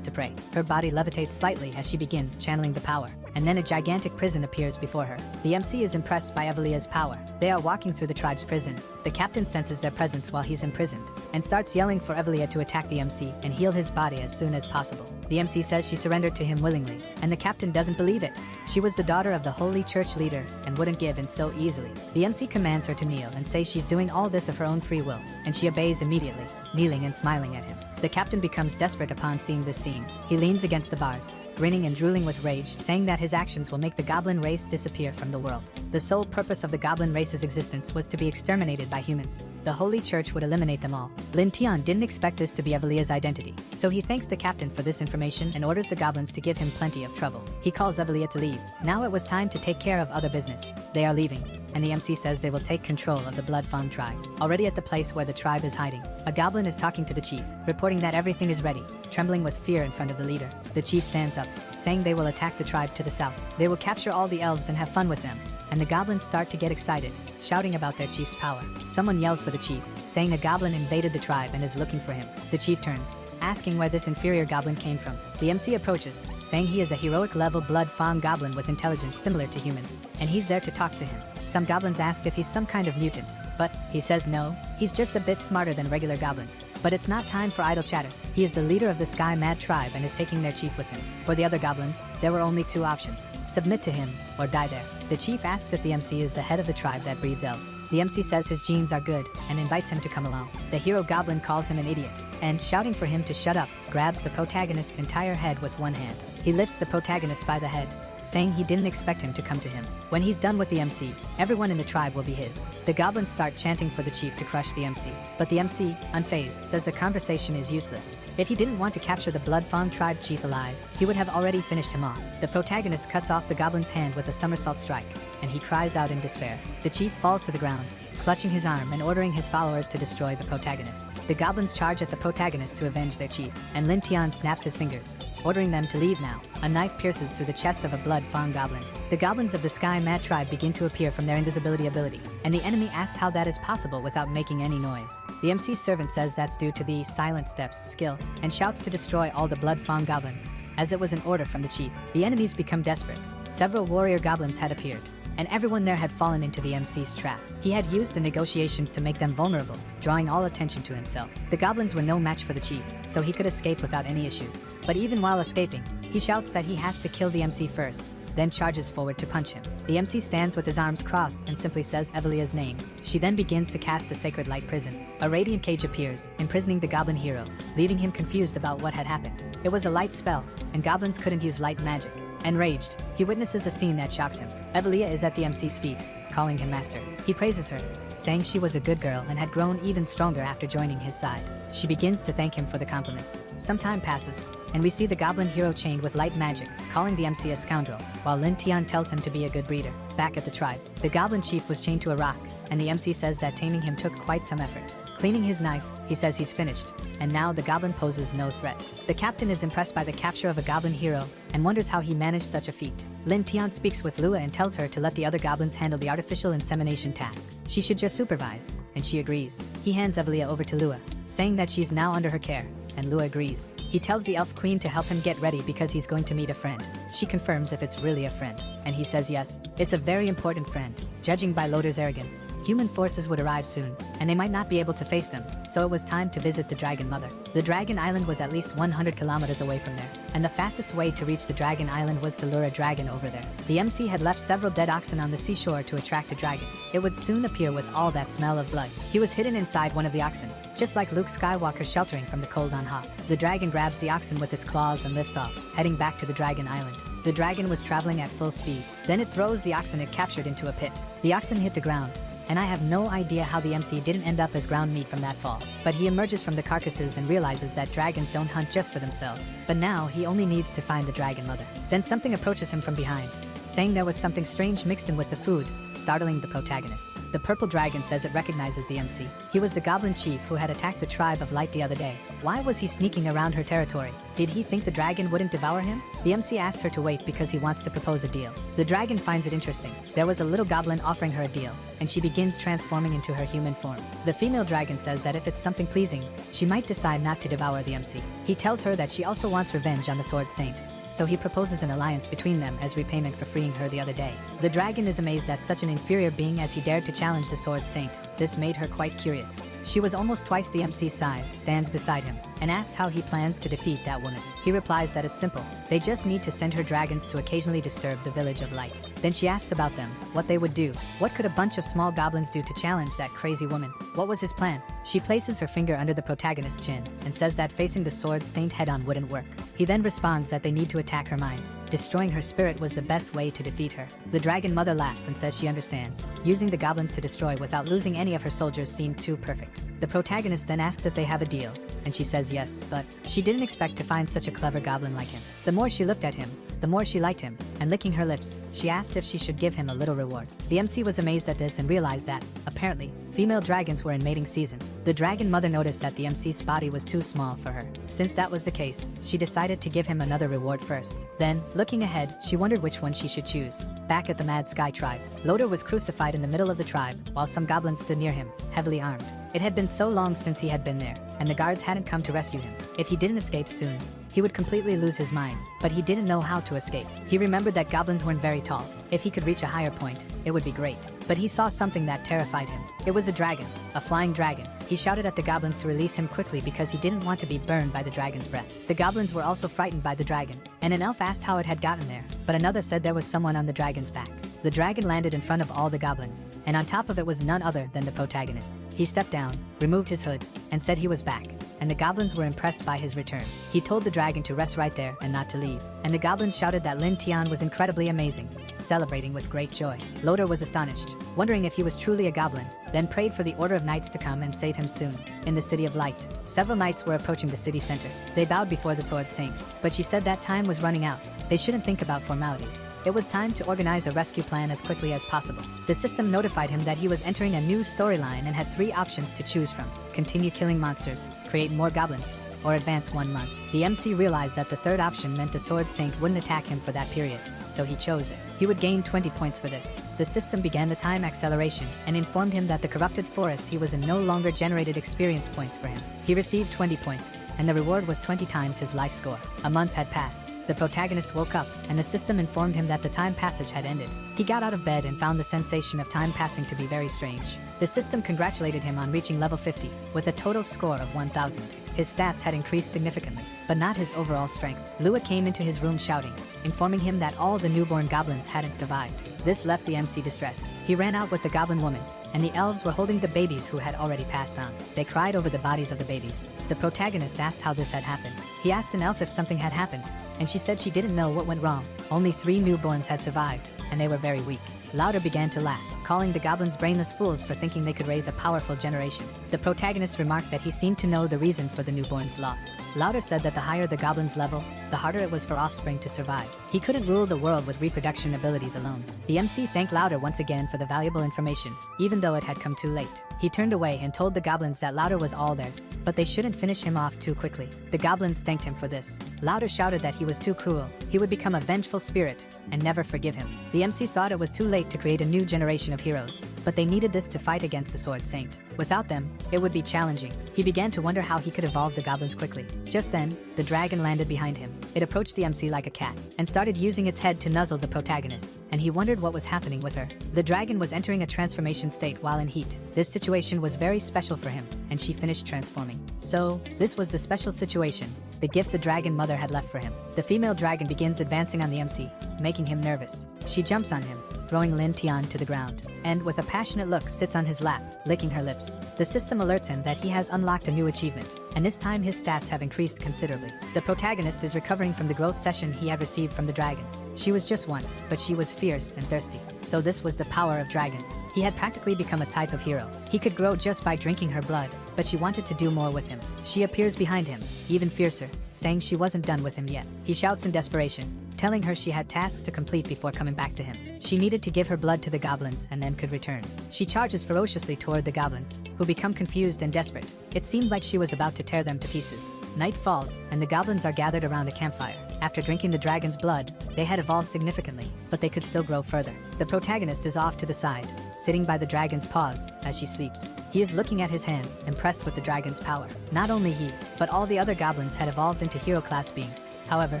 to pray. Her body levitates slightly as she begins channeling the power, and then a gigantic prison appears before her. The MC is impressed by Evelia's power. They are walking through the tribe's prison. The captain senses their presence while he's imprisoned, and starts yelling for Evelia to attack the MC and heal his body as soon as possible. The MC says she surrendered to him willingly, and the captain doesn't believe it. She was the daughter of the holy church leader and wouldn't give in so easily. The MC commands her to kneel and says she's doing all this of her own free will, and she obeys immediately, kneeling and smiling at him. The captain becomes desperate upon seeing this scene. He leans against the bars, grinning and drooling with rage, saying that his actions will make the goblin race disappear from the world. The sole purpose of the goblin race's existence was to be exterminated by humans. The Holy Church would eliminate them all. Lin Tion didn't expect this to be Evelia's identity, so he thanks the captain for this information and orders the goblins to give him plenty of trouble. He calls Evelia to leave. Now it was time to take care of other business. They are leaving, and the MC says they will take control of the Blood Fawn tribe. Already at the place where the tribe is hiding, a goblin is talking to the chief, reporting that everything is ready, trembling with fear in front of the leader. The chief stands up, saying they will attack the tribe to the south. They will capture all the elves and have fun with them. And the goblins start to get excited, shouting about their chief's power. Someone yells for the chief, saying a goblin invaded the tribe and is looking for him. The chief turns, asking where this inferior goblin came from. The MC approaches, saying he is a heroic level Blood Fawn goblin with intelligence similar to humans, and he's there to talk to him. Some goblins ask if he's some kind of mutant, but he says no, he's just a bit smarter than regular goblins. But it's not time for idle chatter. He is the leader of the Sky Mad tribe and is taking their chief with him. For the other goblins, there were only two options: submit to him or die there. The chief asks if the MC is the head of the tribe that breeds elves. The MC says his genes are good and invites him to come along. The hero goblin calls him an idiot and, shouting for him to shut up, grabs the protagonist's entire head with one hand. He lifts the protagonist by the head, saying he didn't expect him to come to him. When he's done with the MC, everyone in the tribe will be his. The goblins start chanting for the chief to crush the MC, but the MC, unfazed, says the conversation is useless. If he didn't want to capture the Blood Fawn tribe chief alive, he would have already finished him off. The protagonist cuts off the goblin's hand with a somersault strike, and he cries out in despair. The chief falls to the ground, clutching his arm and ordering his followers to destroy the protagonist. The goblins charge at the protagonist to avenge their chief, and Lin Tion snaps his fingers, ordering them to leave now. A knife pierces through the chest of a Blood Fawn goblin. The goblins of the Sky Mad tribe begin to appear from their invisibility ability, and the enemy asks how that is possible without making any noise. The MC's servant says that's due to the Silent Steps skill, and shouts to destroy all the Blood Fawn goblins, as it was an order from the chief. The enemies become desperate. Several warrior goblins had appeared, and everyone there had fallen into the MC's trap. He had used the negotiations to make them vulnerable, drawing all attention to himself. The goblins were no match for the chief, so he could escape without any issues. But even while escaping, he shouts that he has to kill the MC first, then charges forward to punch him. The MC stands with his arms crossed and simply says Evelia's name. She then begins to cast the sacred light prison. A radiant cage appears, imprisoning the goblin hero, leaving him confused about what had happened. It was a light spell, and goblins couldn't use light magic. Enraged, he witnesses a scene that shocks him. Evelia is at the MC's feet, calling him master. He praises her, saying she was a good girl and had grown even stronger after joining his side. She begins to thank him for the compliments. Some time passes, and we see the goblin hero chained with light magic, calling the MC a scoundrel, while Lin Tion tells him to be a good breeder. Back at the tribe, the goblin chief was chained to a rock, and the MC says that taming him took quite some effort. Cleaning his knife, he says he's finished, and now the goblin poses no threat. The captain is impressed by the capture of a goblin hero, and wonders how he managed such a feat. Lin Tion speaks with Lua and tells her to let the other goblins handle the artificial insemination task. She should just supervise, and she agrees. He hands Evelia over to Lua, saying that she's now under her care, and Lua agrees. He tells the elf queen to help him get ready because he's going to meet a friend. She confirms if it's really a friend, and he says yes, it's a very important friend. Judging by Loder's arrogance, human forces would arrive soon, and they might not be able to face them, so it was time to visit the Dragon Mother. The Dragon Island was at least 100 kilometers away from there, and the fastest way to reach the Dragon Island was to lure a dragon over there. The MC had left several dead oxen on the seashore to attract a dragon. It would soon appear with all that smell of blood. He was hidden inside one of the oxen, just like Luke Skywalker sheltering from the cold on Hoth. The dragon grabs the oxen with its claws and lifts off, heading back to the Dragon Island. The dragon was traveling at full speed. Then it throws the oxen it captured into a pit. The oxen hit the ground, and I have no idea how the MC didn't end up as ground meat from that fall. But he emerges from the carcasses and realizes that dragons don't hunt just for themselves. But now he only needs to find the Dragon Mother. Then something approaches him from behind, saying there was something strange mixed in with the food, startling the protagonist. The purple dragon says it recognizes the MC. He was the goblin chief who had attacked the tribe of light the other day. Why was he sneaking around her territory? Did he think the dragon wouldn't devour him? The MC asks her to wait because he wants to propose a deal. The dragon finds it interesting. There was a little goblin offering her a deal, and she begins transforming into her human form. The female dragon says that if it's something pleasing, she might decide not to devour the MC. He tells her that she also wants revenge on the Sword Saint, so he proposes an alliance between them as repayment for freeing her the other day. The dragon is amazed that such an inferior being as he dared to challenge the Sword Saint. This made her quite curious. She was almost twice the MC's size, stands beside him, and asks how he plans to defeat that woman. He replies that it's simple. They just need to send her dragons to occasionally disturb the Village of Light. Then she asks about them, what they would do. What could a bunch of small goblins do to challenge that crazy woman? What was his plan? She places her finger under the protagonist's chin and says that facing the Sword Saint head-on wouldn't work. He then responds that they need to attack her mind. Destroying her spirit was the best way to defeat her. The Dragon Mother laughs and says she understands. Using the goblins to destroy without losing any of her soldiers seemed too perfect. The protagonist then asks if they have a deal, and she says yes, but she didn't expect to find such a clever goblin like him. The more she looked at him, the more she liked him, and licking her lips, she asked if she should give him a little reward. The MC was amazed at this and realized that, apparently, female dragons were in mating season. The Dragon Mother noticed that the MC's body was too small for her. Since that was the case, she decided to give him another reward first. Then, looking ahead, she wondered which one she should choose. Back at the Mad Sky tribe, Loder was crucified in the middle of the tribe, while some goblins stood near him, heavily armed. It had been so long since he had been there, and the guards hadn't come to rescue him. If he didn't escape soon, he would completely lose his mind, but he didn't know how to escape. He remembered that goblins weren't very tall. If he could reach a higher point, it would be great. But he saw something that terrified him. It was a dragon, a flying dragon. He shouted at the goblins to release him quickly because he didn't want to be burned by the dragon's breath. The goblins were also frightened by the dragon, and an elf asked how it had gotten there, but another said there was someone on the dragon's back. The dragon landed in front of all the goblins, and on top of it was none other than the protagonist. He stepped down, removed his hood, and said he was back, and the goblins were impressed by his return. He told the dragon to rest right there and not to leave, and the goblins shouted that Lin Tion was incredibly amazing, celebrating with great joy. Loder was astonished, wondering if he was truly a goblin, then prayed for the Order of Knights to come and save him soon. In the City of Light, several knights were approaching the city center. They bowed before the Sword Saint, but she said that time was running out. They shouldn't think about formalities. It was time to organize a rescue plan as quickly as possible. The system notified him that he was entering a new storyline and had 3 options to choose from: continue killing monsters, create more goblins, or advance 1 month. The MC realized that the third option meant the Sword Saint wouldn't attack him for that period, so he chose it. He would gain 20 points for this. The system began the time acceleration and informed him that the corrupted forest he was in no longer generated experience points for him. He received 20 points, and the reward was 20 times his life score. A month had passed. The protagonist woke up, and the system informed him that the time passage had ended. He got out of bed and found the sensation of time passing to be very strange. The system congratulated him on reaching level 50, with a total score of 1000. His stats had increased significantly, but not his overall strength. Lua came into his room shouting, informing him that all the newborn goblins hadn't survived. This left the MC distressed. He ran out with the goblin woman, and the elves were holding the babies who had already passed on. They cried over the bodies of the babies. The protagonist asked how this had happened. He asked an elf if something had happened, and she said she didn't know what went wrong. Only 3 newborns had survived, and they were very weak. Lauder began to laugh, calling the goblins brainless fools for thinking they could raise a powerful generation. The protagonist remarked that he seemed to know the reason for the newborn's loss. Lauder said that the higher the goblin's level, the harder it was for offspring to survive. He couldn't rule the world with reproduction abilities alone. The MC thanked Lauder once again for the valuable information, even though it had come too late. He turned away and told the goblins that Lauder was all theirs, but they shouldn't finish him off too quickly. The goblins thanked him for this. Lauder shouted that he was too cruel. He would become a vengeful spirit and never forgive him. The MC thought it was too late to create a new generation of heroes, but they needed this to fight against the Sword Saint. Without them, it would be challenging. He began to wonder how he could evolve the goblins quickly. Just then, the dragon landed behind him. It approached the MC like a cat, and started using its head to nuzzle the protagonist, and he wondered what was happening with her. The dragon was entering a transformation state while in heat. This situation was very special for him, and she finished transforming. So, this was the special situation, the gift the dragon mother had left for him. The female dragon begins advancing on the MC, making him nervous. She jumps on him, throwing Lin Tion to the ground, and with a passionate look sits on his lap, licking her lips. The system alerts him that he has unlocked a new achievement, and this time his stats have increased considerably. The protagonist is recovering from the growth session he had received from the dragon. She was just one, but she was fierce and thirsty. So this was the power of dragons. He had practically become a type of hero. He could grow just by drinking her blood, but she wanted to do more with him. She appears behind him, even fiercer, saying she wasn't done with him yet. He shouts in desperation, telling her she had tasks to complete before coming back to him. She needed to give her blood to the goblins and then could return. She charges ferociously toward the goblins, who become confused and desperate. It seemed like she was about to tear them to pieces. Night falls, and the goblins are gathered around a campfire. After drinking the dragon's blood, they had evolved significantly, but they could still grow further. The protagonist is off to the side, sitting by the dragon's paws as she sleeps. He is looking at his hands, impressed with the dragon's power. Not only he, but all the other goblins had evolved into hero-class beings. However,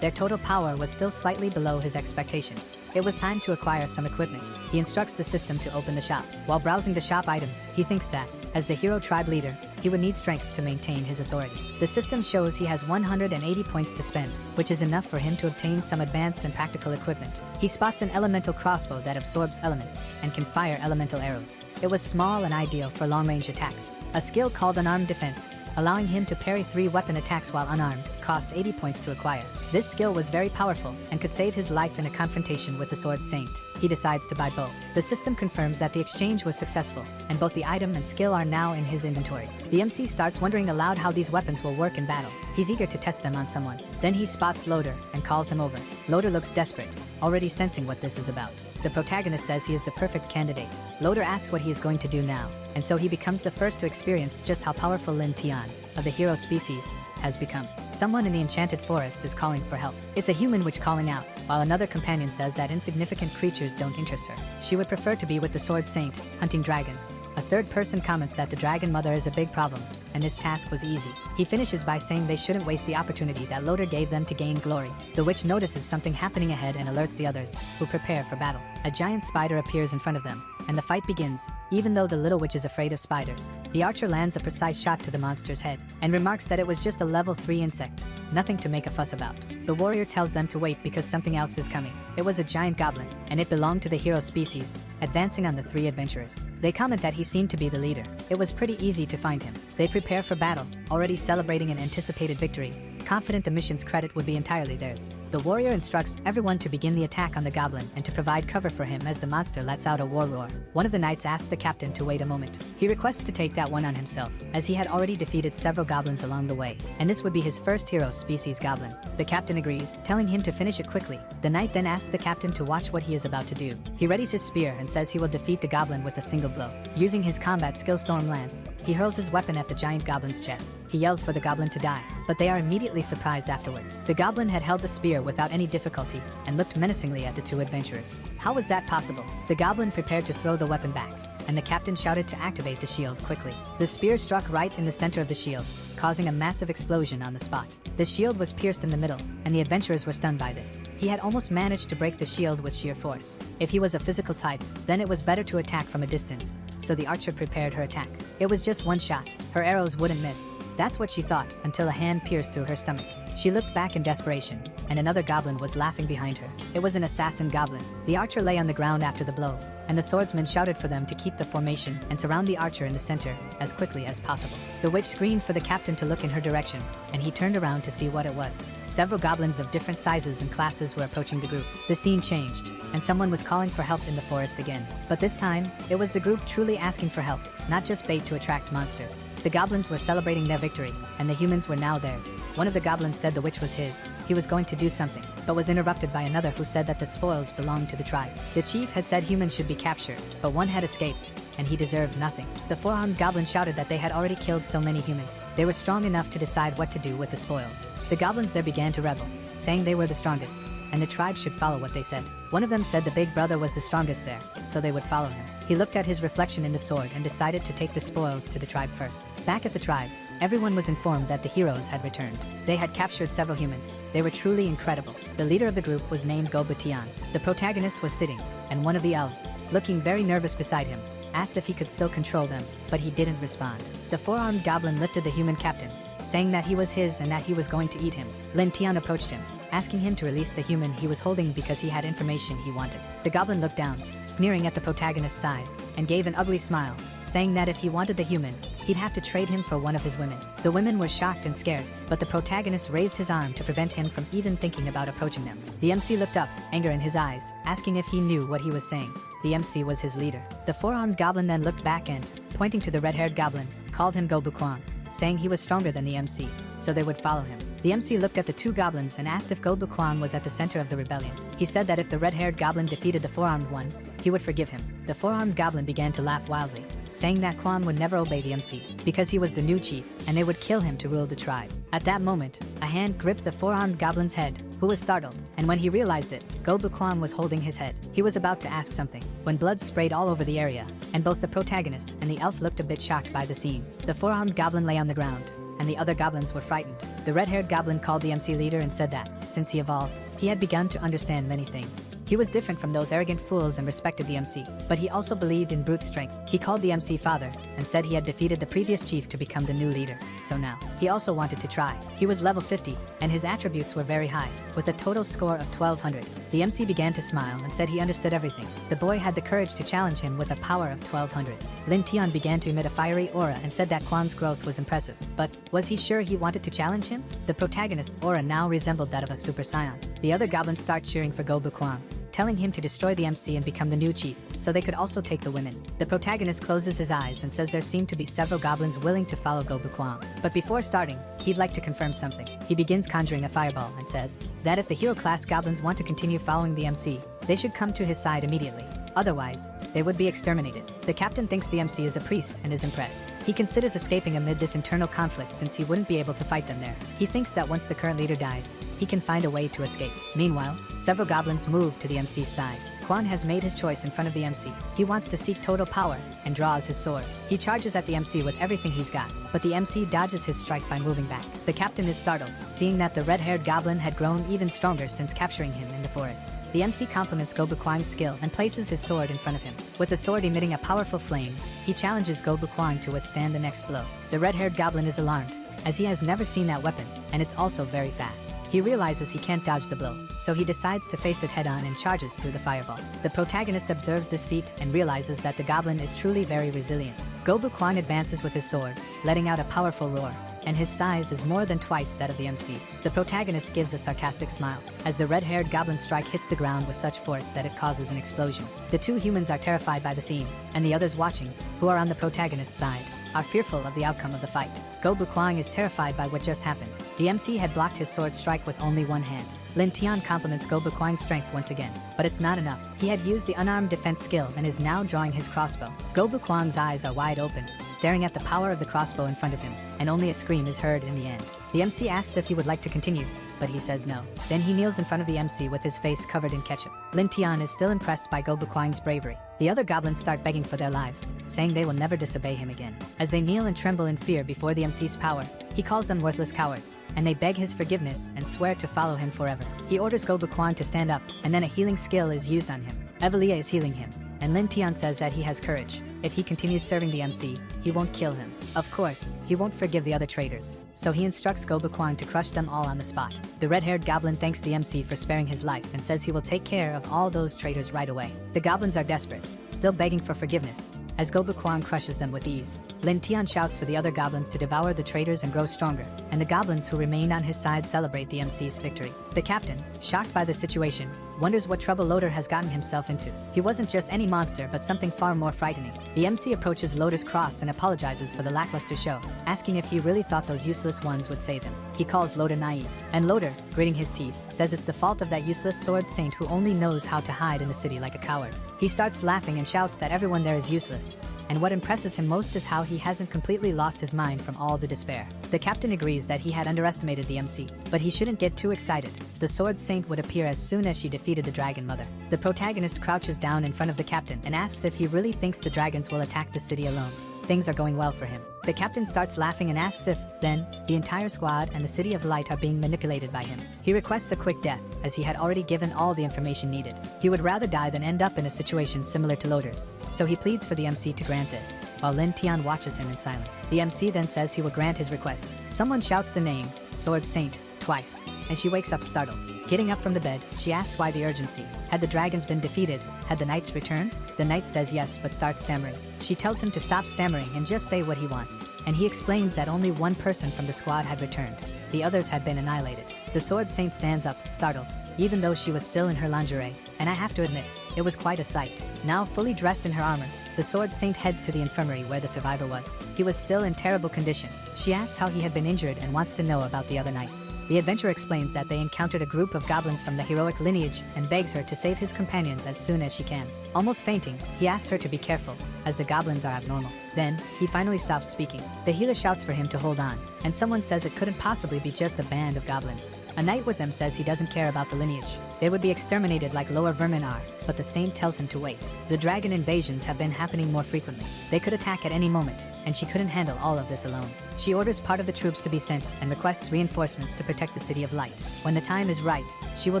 their total power was still slightly below his expectations. It was time to acquire some equipment. He instructs the system to open the shop. While browsing the shop items, he thinks that, as the hero tribe leader, he would need strength to maintain his authority. The system shows he has 180 points to spend, which is enough for him to obtain some advanced and practical equipment. He spots an elemental crossbow that absorbs elements and can fire elemental arrows. It was small and ideal for long-range attacks. A skill called Unarmed Defense, allowing him to parry 3 weapon attacks while unarmed, cost 80 points to acquire. This skill was very powerful and could save his life in a confrontation with the Sword Saint. He decides to buy both. The system confirms that the exchange was successful, and both the item and skill are now in his inventory. The MC starts wondering aloud how these weapons will work in battle. He's eager to test them on someone. Then he spots Loader and calls him over. Loader looks desperate, already sensing what this is about. The protagonist says he is the perfect candidate. Loader asks what he is going to do now, and so he becomes the first to experience just how powerful Lin Tion, of the hero species, has become. Someone in the enchanted forest is calling for help. It's a human witch calling out, while another companion says that insignificant creatures don't interest her. She would prefer to be with the Sword Saint, hunting dragons. A third person comments that the dragon mother is a big problem, and this task was easy. He finishes by saying they shouldn't waste the opportunity that Loader gave them to gain glory. The witch notices something happening ahead and alerts the others, who prepare for battle. A giant spider appears in front of them, and the fight begins, even though the little witch is afraid of spiders. The archer lands a precise shot to the monster's head, and remarks that it was just a level 3 insect, nothing to make a fuss about. The warrior tells them to wait because something else is coming. It was a giant goblin, and it belonged to the hero species, advancing on the 3 adventurers. They comment that he seemed to be the leader. It was pretty easy to find him. They prepare for battle, already celebrating an anticipated victory, confident the mission's credit would be entirely theirs. The warrior instructs everyone to begin the attack on the goblin and to provide cover for him as the monster lets out a war roar. One of the knights asks the captain to wait a moment. He requests to take that one on himself, as he had already defeated several goblins along the way, and this would be his first hero species goblin. The captain agrees, telling him to finish it quickly. The knight then asks the captain to watch what he is about to do. He readies his spear and says he will defeat the goblin with a single blow. Using his combat skill Storm Lance, he hurls his weapon at the giant goblin's chest. He yells for the goblin to die, but they are immediately surprised afterward. The goblin had held the spear without any difficulty and looked menacingly at the 2 adventurers. How was that possible? The goblin prepared to throw the weapon back, and the captain shouted to activate the shield quickly. The spear struck right in the center of the shield, causing a massive explosion on the spot. The shield was pierced in the middle, and the adventurers were stunned by this. He had almost managed to break the shield with sheer force. If he was a physical type, then it was better to attack from a distance, so the archer prepared her attack. It was just one shot. Her arrows wouldn't miss. That's what she thought, until a hand pierced through her stomach. She looked back in desperation, and another goblin was laughing behind her. It was an assassin goblin. The archer lay on the ground after the blow, and the swordsman shouted for them to keep the formation and surround the archer in the center as quickly as possible. The witch screamed for the captain to look in her direction, and he turned around to see what it was. Several goblins of different sizes and classes were approaching the group. The scene changed, and someone was calling for help in the forest again. But this time, it was the group truly asking for help, not just bait to attract monsters. The goblins were celebrating their victory, and the humans were now theirs. One of the goblins said the witch was his. He was going to do something, but was interrupted by another who said that the spoils belonged to the tribe. The chief had said humans should be captured, but one had escaped, and he deserved nothing. The four-armed goblin shouted that they had already killed so many humans. They were strong enough to decide what to do with the spoils. The goblins there began to rebel, saying they were the strongest, and the tribe should follow what they said. One of them said the big brother was the strongest there, so they would follow him. He looked at his reflection in the sword and decided to take the spoils to the tribe first. Back at the tribe, everyone was informed that the heroes had returned. They had captured several humans. They were truly incredible. The leader of the group was named Goblin Life. The protagonist was sitting, and one of the elves, looking very nervous beside him, asked if he could still control them, but he didn't respond. The four-armed goblin lifted the human captain, saying that he was his and that he was going to eat him. Lin Tion approached him, asking him to release the human he was holding because he had information he wanted. The goblin looked down, sneering at the protagonist's size, and gave an ugly smile, saying that if he wanted the human, he'd have to trade him for one of his women. The women were shocked and scared, but the protagonist raised his arm to prevent him from even thinking about approaching them. The MC looked up, anger in his eyes, asking if he knew what he was saying. The MC was his leader. The four-armed goblin then looked back and, pointing to the red-haired goblin, called him Goblin, saying he was stronger than the MC, so they would follow him. The MC looked at the two goblins and asked if Goblin was at the center of the rebellion. He said that if the red-haired goblin defeated the four-armed one, he would forgive him. The four-armed goblin began to laugh wildly, saying that Quan would never obey the MC, because he was the new chief, and they would kill him to rule the tribe. At that moment, a hand gripped the four-armed goblin's head, who was startled, and when he realized it, Goblin was holding his head. He was about to ask something, when blood sprayed all over the area, and both the protagonist and the elf looked a bit shocked by the scene. The four-armed goblin lay on the ground, and the other goblins were frightened. The red-haired goblin called the MC leader and said that, since he evolved, he had begun to understand many things. He was different from those arrogant fools and respected the MC, but he also believed in brute strength. He called the MC father and said he had defeated the previous chief to become the new leader, so now, he also wanted to try. He was level 50, and his attributes were very high, with a total score of 1200. The MC began to smile and said he understood everything. The boy had the courage to challenge him with a power of 1200. Lin Tion began to emit a fiery aura and said that Quan's growth was impressive, but was he sure he wanted to challenge him? The protagonist's aura now resembled that of a super scion. The other goblins start cheering for Goblin, telling him to destroy the MC and become the new chief, so they could also take the women. The protagonist closes his eyes and says there seem to be several goblins willing to follow Goblin. But before starting, he'd like to confirm something. He begins conjuring a fireball and says that if the hero class goblins want to continue following the MC, they should come to his side immediately. Otherwise, they would be exterminated. The captain thinks the MC is a priest and is impressed. He considers escaping amid this internal conflict since he wouldn't be able to fight them there. He thinks that once the current leader dies, he can find a way to escape. Meanwhile, several goblins move to the MC's side. Quan has made his choice in front of the MC. He wants to seek total power and draws his sword. He charges at the MC with everything he's got, but the MC dodges his strike by moving back. The captain is startled, seeing that the red-haired goblin had grown even stronger since capturing him in the forest. The MC compliments Goblin skill and places his sword in front of him. With the sword emitting a powerful flame, he challenges Goblin to withstand the next blow. The red-haired goblin is alarmed, as he has never seen that weapon, and it's also very fast. He realizes he can't dodge the blow, so he decides to face it head-on and charges through the fireball. The protagonist observes this feat and realizes that the goblin is truly very resilient. Goblin advances with his sword, letting out a powerful roar, and his size is more than twice that of the MC. The protagonist gives a sarcastic smile, as the red-haired goblin strike hits the ground with such force that it causes an explosion. The two humans are terrified by the scene, and the others watching, who are on the protagonist's side, are fearful of the outcome of the fight. Goblin is terrified by what just happened. The MC had blocked his sword strike with only one hand. Lin Tion compliments Goblin's strength once again, but it's not enough. He had used the unarmed defense skill and is now drawing his crossbow. Goblin's eyes are wide open, staring at the power of the crossbow in front of him, and only a scream is heard in the end. The MC asks if he would like to continue, but he says no. Then he kneels in front of the MC with his face covered in ketchup. Lin Tion is still impressed by Goblin's bravery. The other goblins start begging for their lives, saying they will never disobey him again. As they kneel and tremble in fear before the MC's power, he calls them worthless cowards, and they beg his forgiveness and swear to follow him forever. He orders Goblin to stand up, and then a healing skill is used on him. Evelia is healing him, and Lin Tion says that he has courage. If he continues serving the MC, he won't kill him. Of course, he won't forgive the other traitors, so he instructs Goblin to crush them all on the spot. The red-haired goblin thanks the MC for sparing his life and says he will take care of all those traitors right away. The goblins are desperate, still begging for forgiveness, as Goblin crushes them with ease. Lin Tion shouts for the other goblins to devour the traitors and grow stronger, and the goblins who remain on his side celebrate the MC's victory. The captain, shocked by the situation, wonders what trouble Loader has gotten himself into. He wasn't just any monster but something far more frightening. The MC approaches Loader's cross and apologizes for the lackluster show, asking if he really thought those useless ones would save him. He calls Loader naive, and Loader, gritting his teeth, says it's the fault of that useless sword saint who only knows how to hide in the city like a coward. He starts laughing and shouts that everyone there is useless, and what impresses him most is how he hasn't completely lost his mind from all the despair. The captain agrees that he had underestimated the MC, but he shouldn't get too excited. The sword saint would appear as soon as she defeated the dragon mother. The protagonist crouches down in front of the captain and asks if he really thinks the dragons will attack the city alone. Things are going well for him. The captain starts laughing and asks if, then, the entire squad and the City of Light are being manipulated by him. He requests a quick death, as he had already given all the information needed. He would rather die than end up in a situation similar to Loader's, so he pleads for the MC to grant this, while Lin Tion watches him in silence. The MC then says he will grant his request. Someone shouts the name, Sword Saint, twice, and she wakes up startled. Getting up from the bed, she asks why the urgency. Had the dragons been defeated? Had the knights returned? The knight says yes but starts stammering. She tells him to stop stammering and just say what he wants, and he explains that only one person from the squad had returned. The others had been annihilated. The sword saint stands up, startled, even though she was still in her lingerie, and I have to admit, it was quite a sight. Now fully dressed in her armor, the sword saint heads to the infirmary where the survivor was. He was still in terrible condition. She asks how he had been injured and wants to know about the other knights. The adventurer explains that they encountered a group of goblins from the heroic lineage and begs her to save his companions as soon as she can. Almost fainting, he asks her to be careful, as the goblins are abnormal. Then, he finally stops speaking. The healer shouts for him to hold on, and someone says it couldn't possibly be just a band of goblins. A knight with them says he doesn't care about the lineage. They would be exterminated like lower vermin are, but the saint tells him to wait. The dragon invasions have been happening more frequently. They could attack at any moment, and she couldn't handle all of this alone. She orders part of the troops to be sent and requests reinforcements to protect the City of Light. When the time is right, she will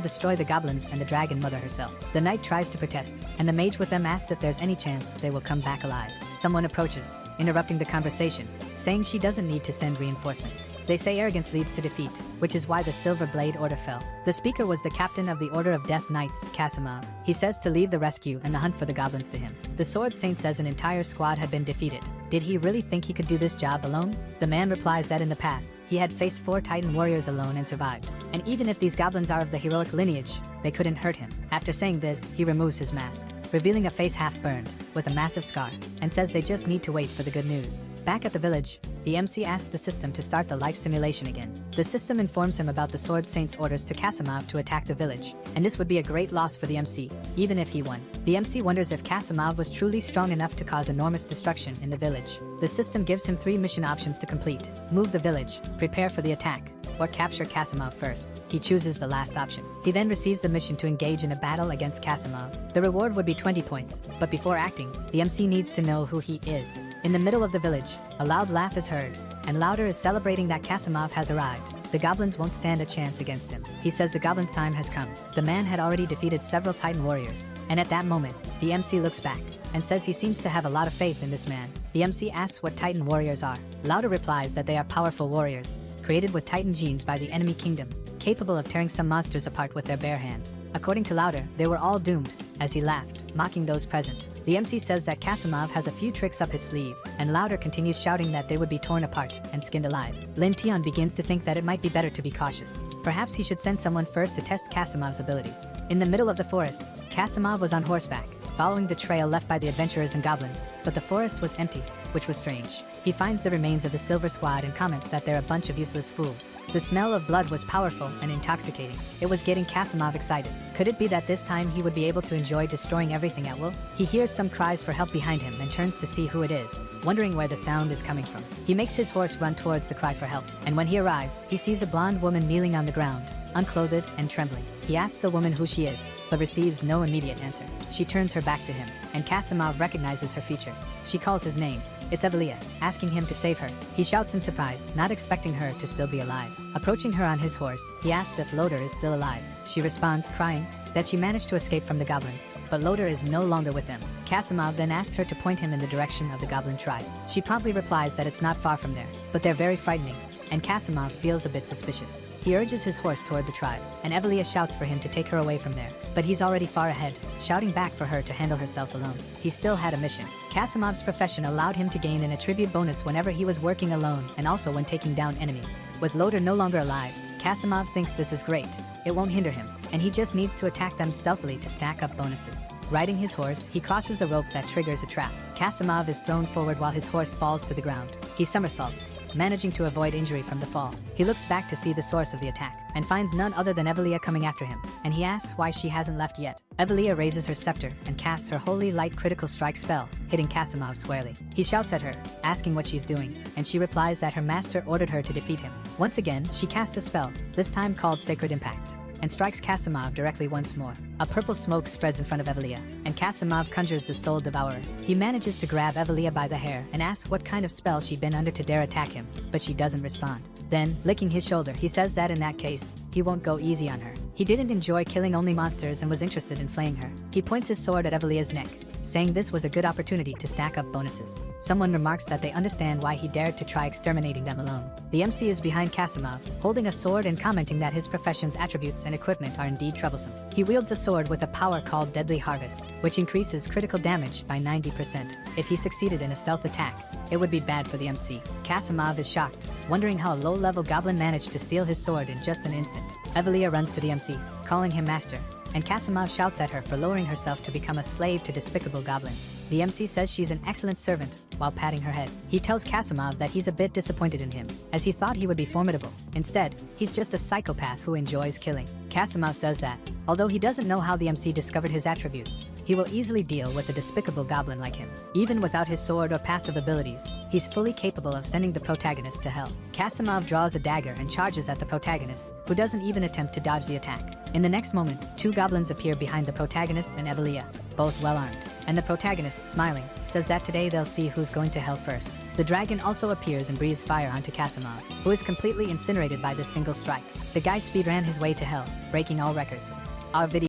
destroy the goblins and the dragon mother herself. The knight tries to protest, and the mage with them asks if there's any chance they will come back alive. Someone approaches, interrupting the conversation, saying she doesn't need to send reinforcements. They say arrogance leads to defeat, which is why the Silver Blade Order fell. The speaker was the captain of the Order of Death Knights, Kasimov. He says to leave the rescue and the hunt for the goblins to him. The Sword Saint says an entire squad had been defeated. Did he really think he could do this job alone? The man replies that in the past, he had faced 4 Titan warriors alone and survived. And even if these goblins are of the heroic lineage, they couldn't hurt him. After saying this, he removes his mask, revealing a face half burned, with a massive scar, and says they just need to wait for the good news. Back at the village, the MC asks the system to start the life simulation again. The system informs him about the Sword Saint's orders to Kasimov to attack the village, and this would be a great loss for the MC, even if he won. The MC wonders if Kasimov was truly strong enough to cause enormous destruction in the village. The system gives him 3 mission options to complete: move the village, prepare for the attack, or capture Kasimov first. He chooses the last option. He then receives the mission to engage in a battle against Kasimov. The reward would be 20 points, but before acting, the MC needs to know who he is. In the middle of the village, a loud laugh is heard, and louder is celebrating that Kasimov has arrived. The goblins won't stand a chance against him. He says the goblins' time has come. The man had already defeated several Titan warriors, and at that moment, the MC looks back and says he seems to have a lot of faith in this man. The MC asks what Titan warriors are. Lauder replies that they are powerful warriors, created with Titan genes by the enemy kingdom, capable of tearing some monsters apart with their bare hands. According to Lauder, they were all doomed, as he laughed, mocking those present. The MC says that Kasimov has a few tricks up his sleeve, and Lauder continues shouting that they would be torn apart and skinned alive. Lin Tion begins to think that it might be better to be cautious. Perhaps he should send someone first to test Kasimov's abilities. In the middle of the forest, Kasimov was on horseback, following the trail left by the adventurers and goblins, but the forest was empty, which was strange. He finds the remains of the Silver Squad and comments that they're a bunch of useless fools. The smell of blood was powerful and intoxicating. It was getting Kasimov excited. Could it be that this time he would be able to enjoy destroying everything at will? He hears some cries for help behind him and turns to see who it is, wondering where the sound is coming from. He makes his horse run towards the cry for help, and when he arrives, he sees a blonde woman kneeling on the ground, unclothed and trembling. He asks the woman who she is, but receives no immediate answer. She turns her back to him, and Kasimov recognizes her features. She calls his name, It's Evelia, asking him to save her. He shouts in surprise, not expecting her to still be alive. Approaching her on his horse, he asks if Loder is still alive. She responds, crying, that she managed to escape from the goblins, but Loder is no longer with them. Kasimov then asks her to point him in the direction of the goblin tribe. She promptly replies that it's not far from there, but they're very frightening, and Kasimov feels a bit suspicious. He urges his horse toward the tribe, and Evelia shouts for him to take her away from there, but he's already far ahead, shouting back for her to handle herself alone. He still had a mission. Kasimov's profession allowed him to gain an attribute bonus whenever he was working alone and also when taking down enemies. With Loder no longer alive, Kasimov thinks this is great. It won't hinder him, and he just needs to attack them stealthily to stack up bonuses. Riding his horse, he crosses a rope that triggers a trap. Kasimov is thrown forward while his horse falls to the ground. He somersaults, managing to avoid injury from the fall. He looks back to see the source of the attack, and finds none other than Evelia coming after him, and he asks why she hasn't left yet. Evelia raises her scepter and casts her Holy Light Critical Strike spell, hitting Kasimov squarely. He shouts at her, asking what she's doing, and she replies that her master ordered her to defeat him. Once again, she casts a spell, this time called Sacred Impact, and strikes Kasimov directly once more. A purple smoke spreads in front of Evelia, and Kasimov conjures the Soul Devourer. He manages to grab Evelia by the hair and asks what kind of spell she'd been under to dare attack him, but she doesn't respond. Then, licking his shoulder, he says that in that case, he won't go easy on her. He didn't enjoy killing only monsters and was interested in flaying her. He points his sword at Evelia's neck, saying this was a good opportunity to stack up bonuses. Someone remarks that they understand why he dared to try exterminating them alone. The MC is behind Kasimov, holding a sword and commenting that his profession's attributes and equipment are indeed troublesome. He wields a sword with a power called Deadly Harvest, which increases critical damage by 90%. If he succeeded in a stealth attack, it would be bad for the MC. Kasimov is shocked, wondering how a low-level goblin managed to steal his sword in just an instant. Evelia runs to the MC, calling him master, and Kasimov shouts at her for lowering herself to become a slave to despicable goblins. The MC says she's an excellent servant, while patting her head. He tells Kasimov that he's a bit disappointed in him, as he thought he would be formidable. Instead, he's just a psychopath who enjoys killing. Kasimov says that, although he doesn't know how the MC discovered his attributes, he will easily deal with a despicable goblin like him. Even without his sword or passive abilities, he's fully capable of sending the protagonist to hell. Kasimov draws a dagger and charges at the protagonist, who doesn't even attempt to dodge the attack. In the next moment, two goblins appear behind the protagonist and Evelia, both well-armed. And the protagonist, smiling, says that today they'll see who's going to hell first. The dragon also appears and breathes fire onto Kasimov, who is completely incinerated by this single strike. The guy speedran his way to hell, breaking all records. Our video